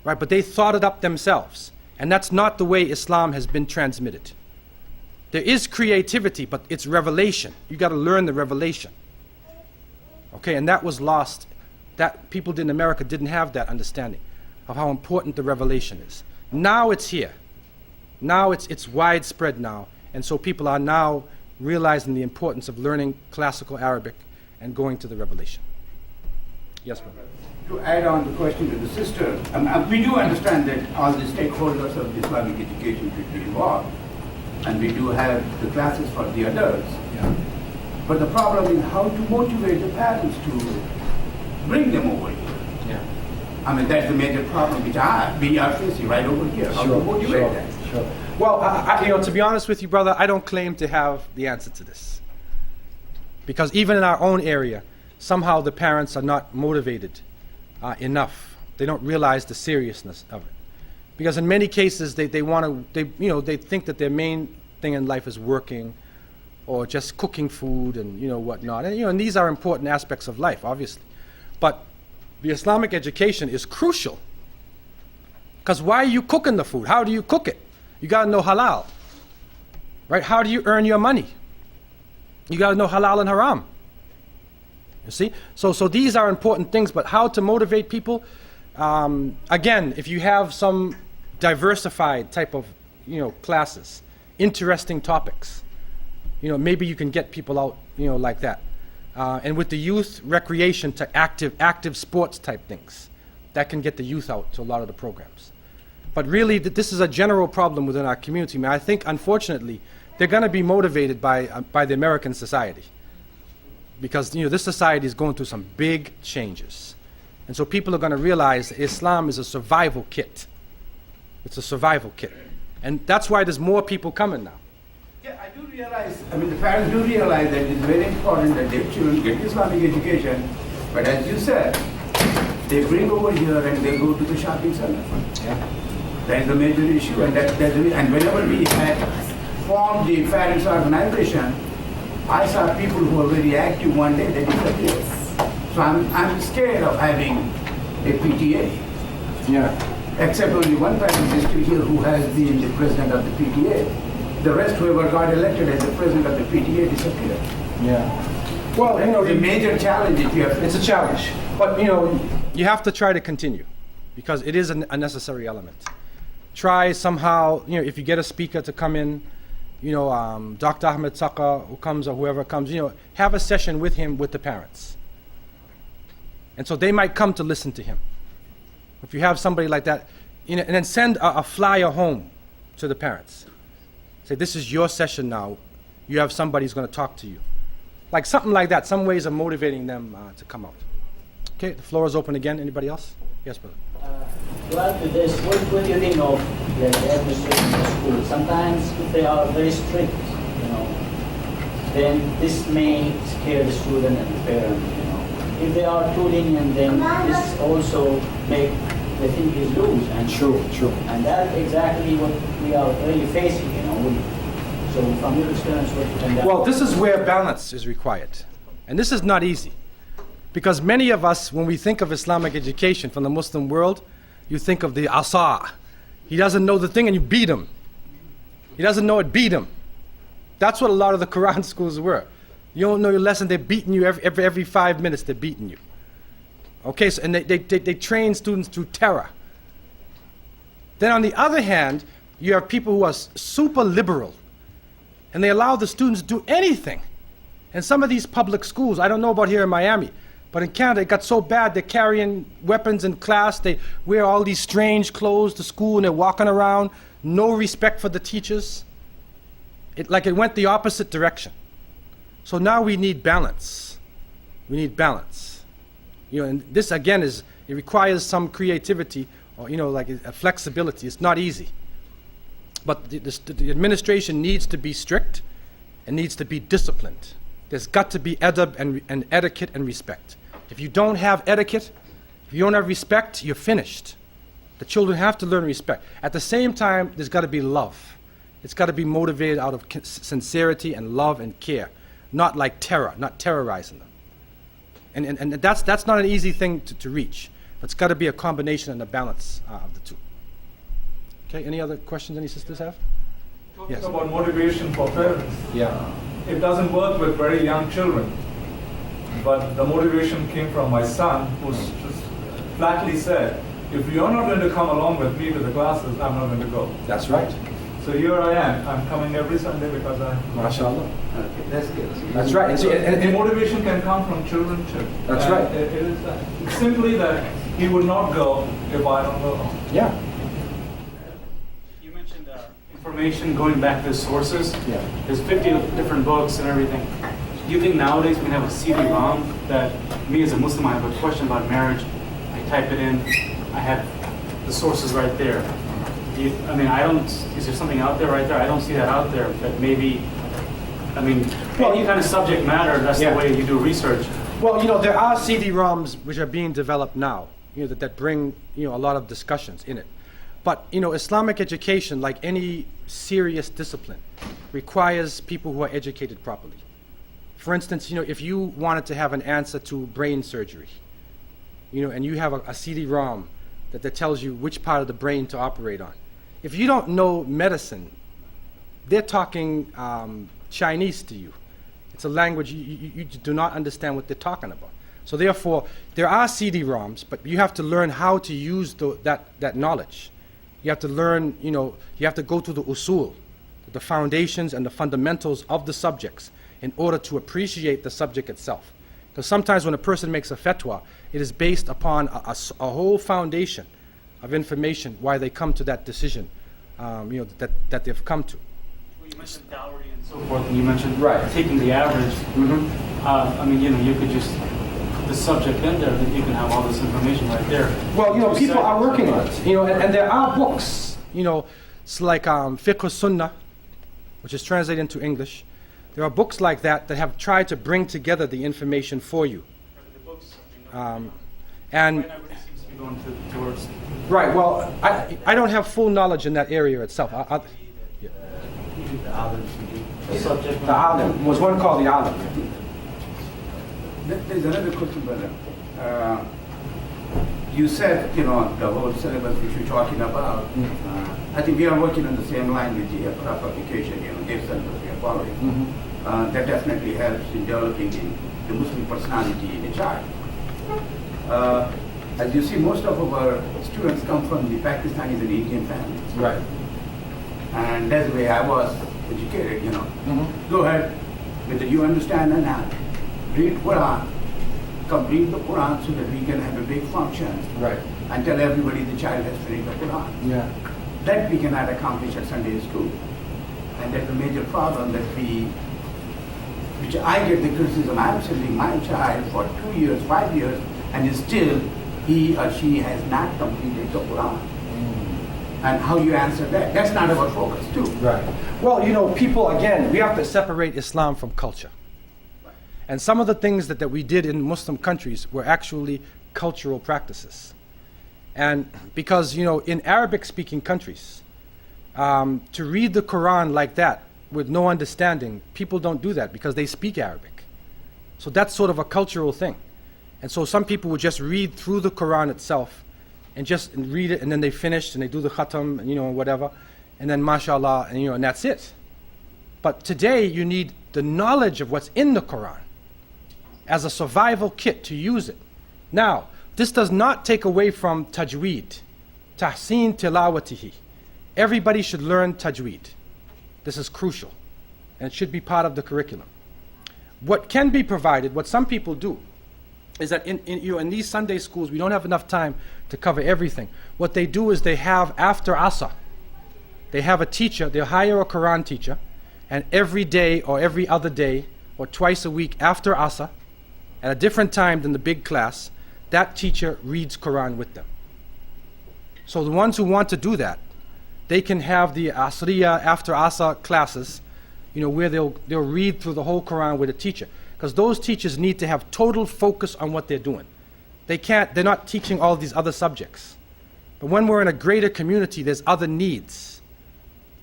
right? But they thought it up themselves. And that's not the way Islam has been transmitted. There is creativity, but it's revelation. You got to learn the revelation. Okay, and that was lost. That people in America didn't have that understanding of how important the revelation is. Now it's here. Now it's widespread now. And so people are now realizing the importance of learning classical Arabic and going to the revelation. Yes, brother. To add on the question to the sister, we do understand that all the stakeholders of the Islamic education should be involved. And we do have the classes for the adults. Yeah. But the problem is how to motivate the parents to bring them over here. Yeah. I mean, that's the major problem which we are facing right over here. How to motivate them. Sure. Well, to be honest with you, brother, I don't claim to have the answer to this. Because even in our own area, somehow the parents are not motivated enough. They don't realize the seriousness of it. Because in many cases, they think that their main thing in life is working or just cooking food and whatnot. And these are important aspects of life, obviously. But the Islamic education is crucial. Because why are you cooking the food? How do you cook it? You got to know halal, right? How do you earn your money? You got to know halal and haram. You see? So these are important things, but how to motivate people? Again, if you have some diversified type of, classes, interesting topics, maybe you can get people out, like that. And with the youth, recreation to active sports type things, that can get the youth out to a lot of the programs. But really, this is a general problem within our community. I think, unfortunately, they're going to be motivated by the American society. Because, this society is going through some big changes. And so people are going to realize Islam is a survival kit. It's a survival kit. And that's why there's more people coming now. Yeah, I do realize, the parents do realize that it's very important that their children get Islamic education. But as you said, they bring over here and they go to the shopping center. Yeah. That is a major issue, and and whenever we had formed the parents' organization, I saw people who were very active one day, they disappeared. So I'm scared of having a PTA. Yeah. Except only one parent is still here who has been the president of the PTA. The rest, whoever got elected as the president of the PTA, disappeared. Yeah. Well, the major challenge if you have. It's a challenge, but you have to try to continue, because it is a necessary element. Try somehow, if you get a speaker to come in, Dr. Ahmed Saka, who comes, or whoever comes, have a session with him with the parents. And so they might come to listen to him. If you have somebody like that, and then send a flyer home to the parents. Say, this is your session now. You have somebody who's going to talk to you. Like something like that, some ways of motivating them to come out. Okay, the floor is open again. Anybody else? Yes, brother. To add to this, what do you think of the administration of school? Sometimes if they are very strict, then this may scare the student and the parent. If they are too lenient, then this also make the thinkers lose. And True. And that's exactly what we are really facing. So from your experience, what you can. Well, this is where balance is required, and this is not easy. Because many of us, when we think of Islamic education from the Muslim world, you think of the asa. He doesn't know the thing and you beat him. He doesn't know it, beat him. That's what a lot of the Quran schools were. You don't know your lesson, they're beating you every 5 minutes, they're beating you. Okay, so, and they train students through terror. Then on the other hand, you have people who are super liberal, and they allow the students to do anything. And some of these public schools, I don't know about here in Miami, but in Canada, it got so bad, they're carrying weapons in class, they wear all these strange clothes to school, and they're walking around, no respect for the teachers. It went the opposite direction. So now we need balance. We need balance. And this again it requires some creativity, or a flexibility. It's not easy. But the administration needs to be strict and needs to be disciplined. There's got to be adab and etiquette and respect. If you don't have etiquette, if you don't have respect, you're finished. The children have to learn respect. At the same time, there's got to be love. It's got to be motivated out of sincerity and love and care, not like terror, not terrorizing them. And that's not an easy thing to reach. But it's got to be a combination and a balance of the two. Okay, any other questions any sisters have? Talking Yes. about motivation for parents. Yeah. It doesn't work with very young children. But the motivation came from my son, who just flatly said, if you're not going to come along with me to the classes, I'm not going to go. That's right. So here I am. I'm coming every Sunday because MashaAllah. Okay, that's good. That's right. And, So, see, and motivation can come from children too. That's And right. It is it's simply that he would not go if I don't go. yeah. You mentioned information going back to sources. Yeah. There's 50 different books and everything. Do you think nowadays we can have a CD-ROM that me as a Muslim, I have a question about marriage, I type it in, I have the sources right there. I mean, I don't, is there something out there right there? I don't see that out there, but maybe, I mean, any kind of subject matter, that's Yeah. the way you do research. Well, there are CD-ROMs which are being developed now, that bring, a lot of discussions in it. But, Islamic education, like any serious discipline, requires people who are educated properly. For instance, if you wanted to have an answer to brain surgery, and you have a CD-ROM that tells you which part of the brain to operate on. If you don't know medicine, they're talking Chinese to you. It's a language you do not understand what they're talking about. So therefore, there are CD-ROMs, but you have to learn how to use that knowledge. You have to learn, you have to go through the usul, the foundations and the fundamentals of the subjects in order to appreciate the subject itself. Because sometimes when a person makes a fatwa, it is based upon a whole foundation of information why they come to that decision, that they've come to. Well, you mentioned dowry and so forth, and you mentioned Right. taking the average. Mm-hmm. I mean, you could just put the subject in there, then you can have all this information right there. Well, You people said- are working on it, and there are books, it's like Fiqh Sunnah, which is translated into English. There are books like that have tried to bring together the information for you. The books, And right now everybody seems to be going towards right, well, I don't have full knowledge in that area itself. Yeah. The subject The alim was one called the alim. There's another question, brother. You said, the whole syllabus which you're talking about, I think we are working on the same line with the publication, their syllabus we are following. That definitely helps in developing the Muslim personality in a child. As you see, most of our students come from the Pakistanis and Indian families. Right. And that's the way I was educated, Go ahead, whether you understand or not, read Quran, complete the Quran so that we can have a big function Right. and tell everybody the child has finished the Quran. Yeah. That we cannot accomplish at Sunday school. And that's a major problem which I get the criticism. I'm sending my child for 2 years, 5 years, and still he or she has not completed the Quran. And how you answer that? That's not our focus, too. Right. Well, people, again, we have to separate Islam from culture. And some of the things that we did in Muslim countries were actually cultural practices. And because, in Arabic-speaking countries, to read the Quran like that with no understanding, people don't do that because they speak Arabic. So that's sort of a cultural thing. And so some people would just read through the Quran itself and just read it, and then they finish and they do the khatam, whatever, and then mashallah, and that's it. But today you need the knowledge of what's in the Quran as a survival kit to use it. Now, this does not take away from tajweed, tahseen tilawatihi. Everybody should learn tajweed. This is crucial, and it should be part of the curriculum. What can be provided, what some people do, is that in these Sunday schools, we don't have enough time to cover everything. What they do is they have, after Asr, they have a teacher, they'll hire a Quran teacher, and every day or every other day or twice a week after Asr, at a different time than the big class, that teacher reads Quran with them. So the ones who want to do that, they can have the Asriya after Asr classes, where they'll read through the whole Quran with a teacher. Because those teachers need to have total focus on what they're doing. They're not teaching all these other subjects. But when we're in a greater community, there's other needs.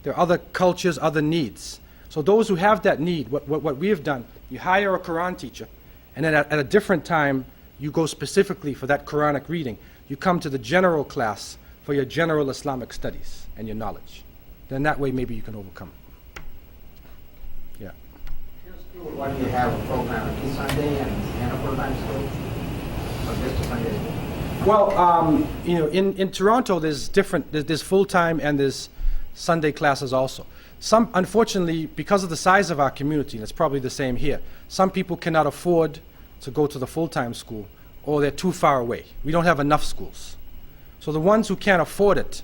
There are other cultures, other needs. So those who have that need, what we have done, you hire a Quran teacher, and then at a different time, you go specifically for that Quranic reading. You come to the general class for your general Islamic studies and your knowledge. Then that way maybe you can overcome. Yeah. Why do you have a program every Sunday and a full-time school? Or just a Sunday school? Well, in Toronto, there's full-time and there's Sunday classes also. Some, unfortunately, because of the size of our community, and it's probably the same here, some people cannot afford to go to the full-time school, or they're too far away. We don't have enough schools. So the ones who can't afford it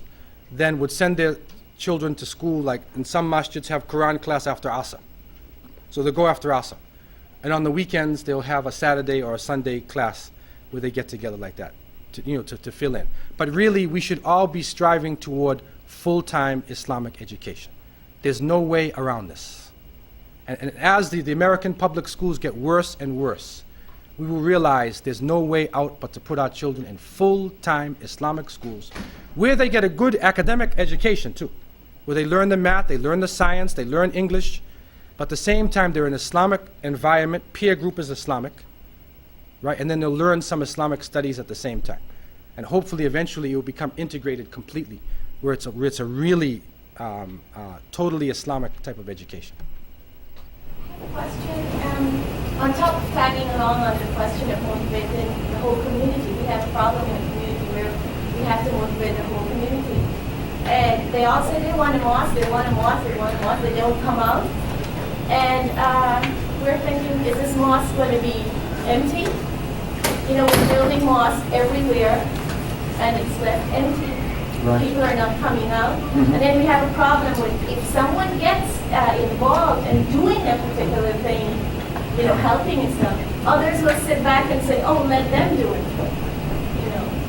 then would send their children to school, like in some masjids have Quran class after Asr. So they'll go after Asr. And on the weekends, they'll have a Saturday or a Sunday class where they get together like that, to fill in. But really, we should all be striving toward full-time Islamic education. There's no way around this. And as the American public schools get worse and worse, we will realize there's no way out but to put our children in full-time Islamic schools where they get a good academic education too, where they learn the math, they learn the science, they learn English, but at the same time they're in an Islamic environment, peer group is Islamic, right? And then they'll learn some Islamic studies at the same time. And hopefully eventually it will become integrated completely, where it's a really totally Islamic type of education. Question. On top of tagging along on the question of motivating the whole community, we have a problem in the community where we have to motivate the whole community. And they all say they want a mosque, they want a mosque, they want a mosque, they don't come out. And we're thinking, is this mosque going to be empty? You know, we're building mosques everywhere, and it's left empty. Right. People are not coming out. And then we have a problem with if someone gets involved in doing a particular thing, you know, helping and stuff, others will sit back and say, oh, let them do it.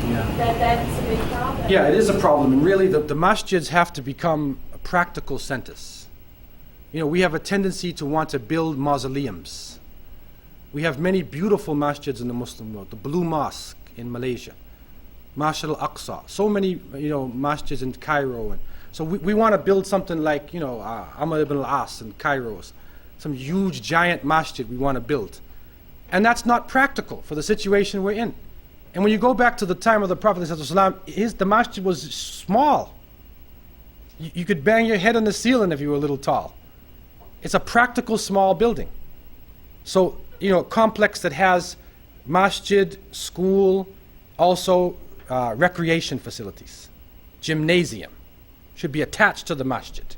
You know, that's a big problem. Yeah, it is a problem. And really, the masjids have to become practical centers. You know, we have a tendency to want to build mausoleums. We have many beautiful masjids in the Muslim world. The Blue Mosque in Malaysia, Masjid al-Aqsa, so many, you know, masjids in Cairo. And so we want to build something like, you know, Amr ibn al-As in Cairo, some huge giant masjid we want to build. And that's not practical for the situation we're in. And when you go back to the time of the Prophet ﷺ, the masjid was small. You could bang your head on the ceiling if you were a little tall. It's a practical small building. So, you know, a complex that has masjid, school, also recreation facilities, gymnasium, should be attached to the masjid.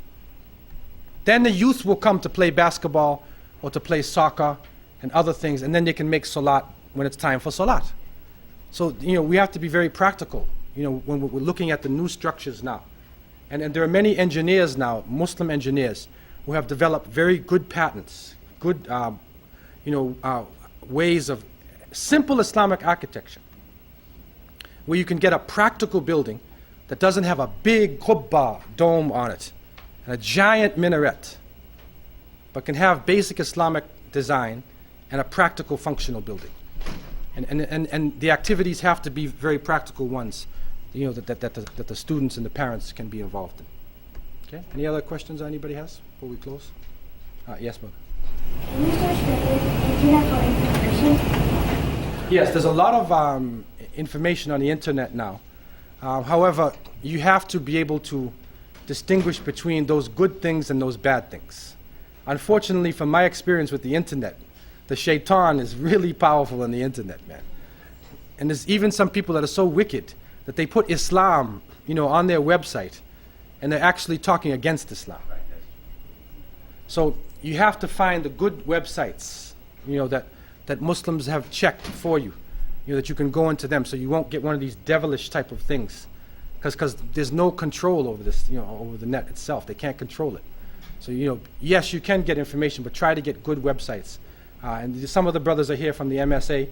Then the youth will come to play basketball or to play soccer and other things, and then they can make salat when it's time for salat. So, you know, we have to be very practical, you know, when we're looking at the new structures now. And there are many engineers now, Muslim engineers, who have developed very good patents, good, ways of simple Islamic architecture, where you can get a practical building that doesn't have a big qubba dome on it and a giant minaret, but can have basic Islamic design and a practical functional building. And the activities have to be very practical ones, you know, that the students and the parents can be involved in. Okay, any other questions anybody has before we close? Yes, ma'am. Can you search the internet for information? Yes, there's a lot of information on the internet now. However, you have to be able to distinguish between those good things and those bad things. Unfortunately, from my experience with the internet, the shaitan is really powerful on the internet, man. And there's even some people that are so wicked that they put Islam, you know, on their website, and they're actually talking against Islam. So you have to find the good websites, you know, that Muslims have checked for you, you know, that you can go into them, so you won't get one of these devilish type of things, because there's no control over this, you know, over the net itself. They can't control it. So, you know, yes, you can get information, but try to get good websites. And some of the brothers are here from the MSA,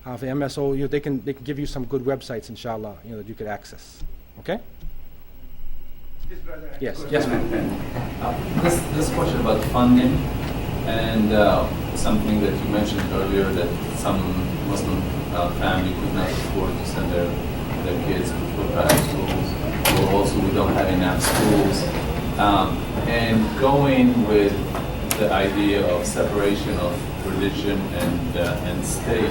the MSO. You know, they can give you some good websites, inshallah, you know, that you could access. Okay? Yes, yes, ma'am. This question about funding and something that you mentioned earlier, that some Muslim family could not afford to send their kids to private schools, or also we don't have enough schools. And going with the idea of separation of religion and state,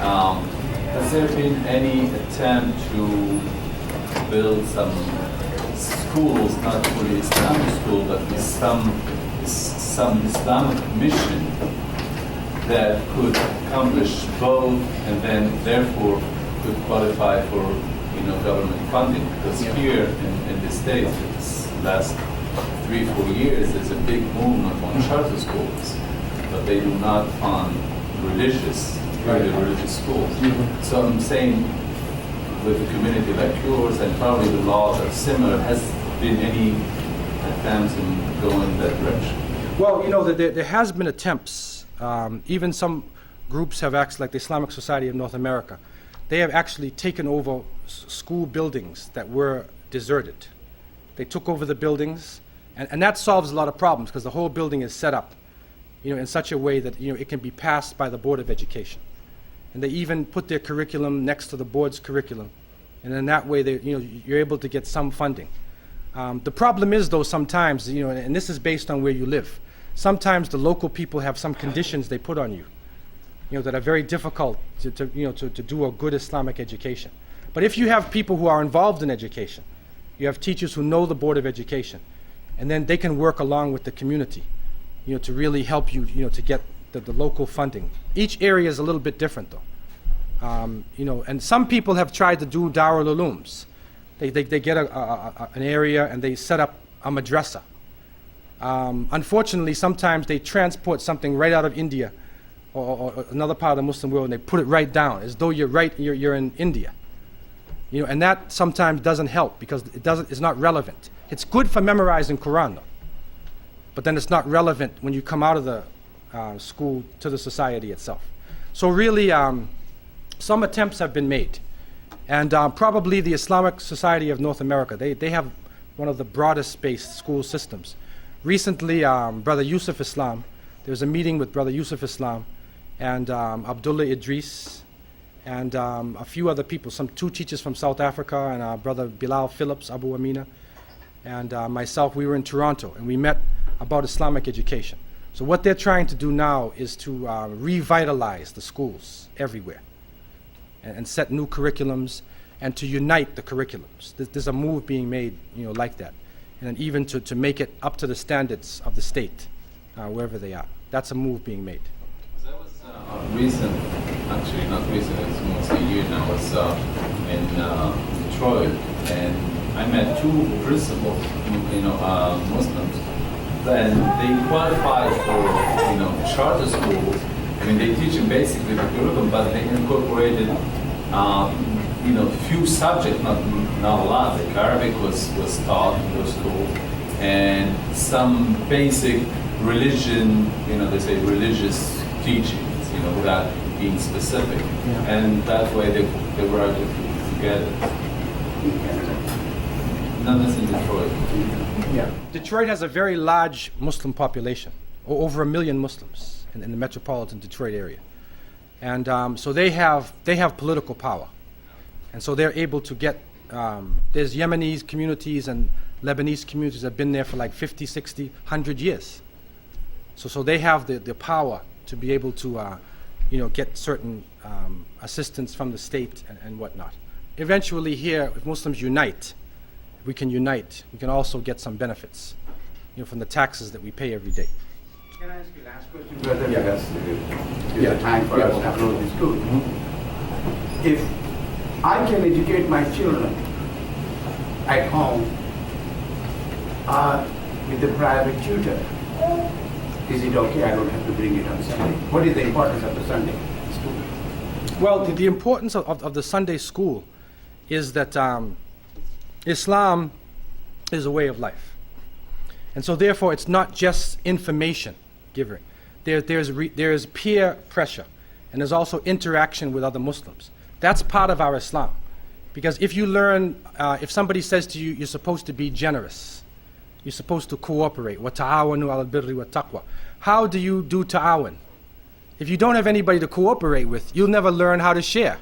has there been any attempt to build some schools, not fully Islamic school, but with some Islamic mission that could accomplish both, and then therefore could qualify for, you know, government funding? Because here in the States, this last 3-4 years, there's a big movement on charter schools, but they do not fund religious schools. Mm-hmm. So I'm saying, with a community like yours, and probably the laws are similar, has been any attempts in going that direction? Well, you know, there has been attempts. Even some groups have actually, like the Islamic Society of North America, they have actually taken over school buildings that were deserted. They took over the buildings, and that solves a lot of problems because the whole building is set up, in such a way that it can be passed by the Board of Education. And they even put their curriculum next to the board's curriculum, and in that way, you're able to get some funding. The problem is, though, sometimes, and this is based on where you live. Sometimes the local people have some conditions they put on you, that are very difficult to do a good Islamic education. But if you have people who are involved in education, you have teachers who know the Board of Education, and then they can work along with the community, to really help you, to get the local funding. Each area is a little bit different, though. And some people have tried to do Darul Ulooms. They get an area and they set up a madrasa. Unfortunately, sometimes they transport something right out of India or another part of the Muslim world, and they put it right down as though you're in India. And that sometimes doesn't help because it's not relevant. It's good for memorizing Quran, though, but then it's not relevant when you come out of the school to the society itself. So really, some attempts have been made, and probably the Islamic Society of North America, they have one of the broadest based school systems. Recently, Brother Yusuf Islam, there was a meeting with Brother Yusuf Islam and Abdullah Idris and a few other people, two teachers from South Africa, and Brother Bilal Phillips, Abu Amina, and myself. We were in Toronto, and we met about Islamic education. So what they're trying to do now is to revitalize the schools everywhere and set new curriculums and to unite the curriculums. There's a move being made, like that, and even to make it up to the standards of the state, wherever they are. That's a move being made. That was recent, actually not recent, it's almost a year now. I was in Detroit, and I met two principals, Muslims. Then they qualified for, charter schools. I mean, they teach them basically the curriculum, but they incorporated, few subjects, not a lot. Like Arabic was taught in those schools, and some basic religion, they say religious teachings, without being specific. Yeah. And that way they were able to get it. No, that's in Detroit. Yeah. Detroit has a very large Muslim population, over 1 million Muslims in the metropolitan Detroit area. And so they have political power. And so they're able to get, there's Yemenis communities and Lebanese communities that have been there for like 50, 60, 100 years. So they have the power to be able to, get certain assistance from the state and whatnot. Eventually here, if Muslims unite, we can also get some benefits, from the taxes that we pay every day. Can I ask you last question, brother? Because it's time for us to close this school. Mm-hmm. If I can educate my children at home with a private tutor, is it okay? I don't have to bring it on Sunday. What is the importance of the Sunday school? Well, the importance of the Sunday school is that Islam is a way of life. And so therefore it's not just information giving. There's peer pressure, and there's also interaction with other Muslims. That's part of our Islam. Because if you learn, if somebody says to you, you're supposed to be generous, you're supposed to cooperate, وَتَعَاوَنُوا عَلَى الْبِرِّ وَالتَّقْوَى. How do you do ta'awun? If you don't have anybody to cooperate with, you'll never learn how to share.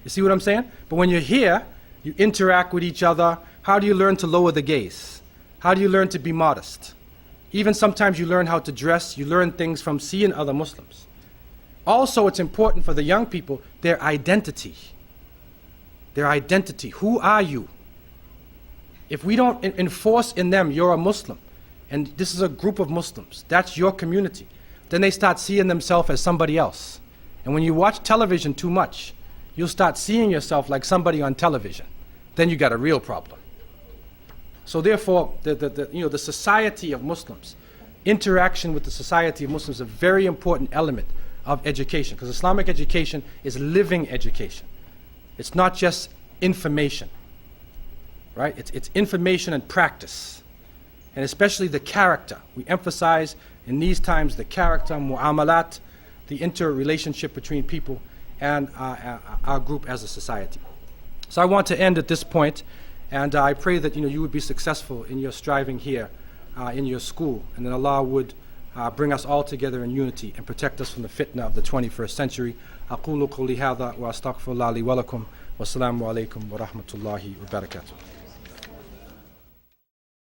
You see what I'm saying? But when you're here, you interact with each other. How do you learn to lower the gaze? How do you learn to be modest? Even sometimes you learn how to dress. You learn things from seeing other Muslims. Also, it's important for the young people, their identity. Their identity. Who are you? If we don't enforce in them, you're a Muslim, and this is a group of Muslims, that's your community, then they start seeing themselves as somebody else. And when you watch television too much, you'll start seeing yourself like somebody on television. Then you got a real problem. So therefore, the society of Muslims, interaction with the society of Muslims is a very important element of education, because Islamic education is living education. It's not just information, right? It's information and practice, and especially the character. We emphasize in these times the character, mu'amalat, the interrelationship between people and our group as a society. So I want to end at this point And I pray that you would be successful in your striving here in your school, and that Allah would bring us all together in unity and protect us from the fitna of the 21st century. أقول قولي هذا وأستغفر الله لي ولكم والسلام عليكم ورحمة الله وبركاته.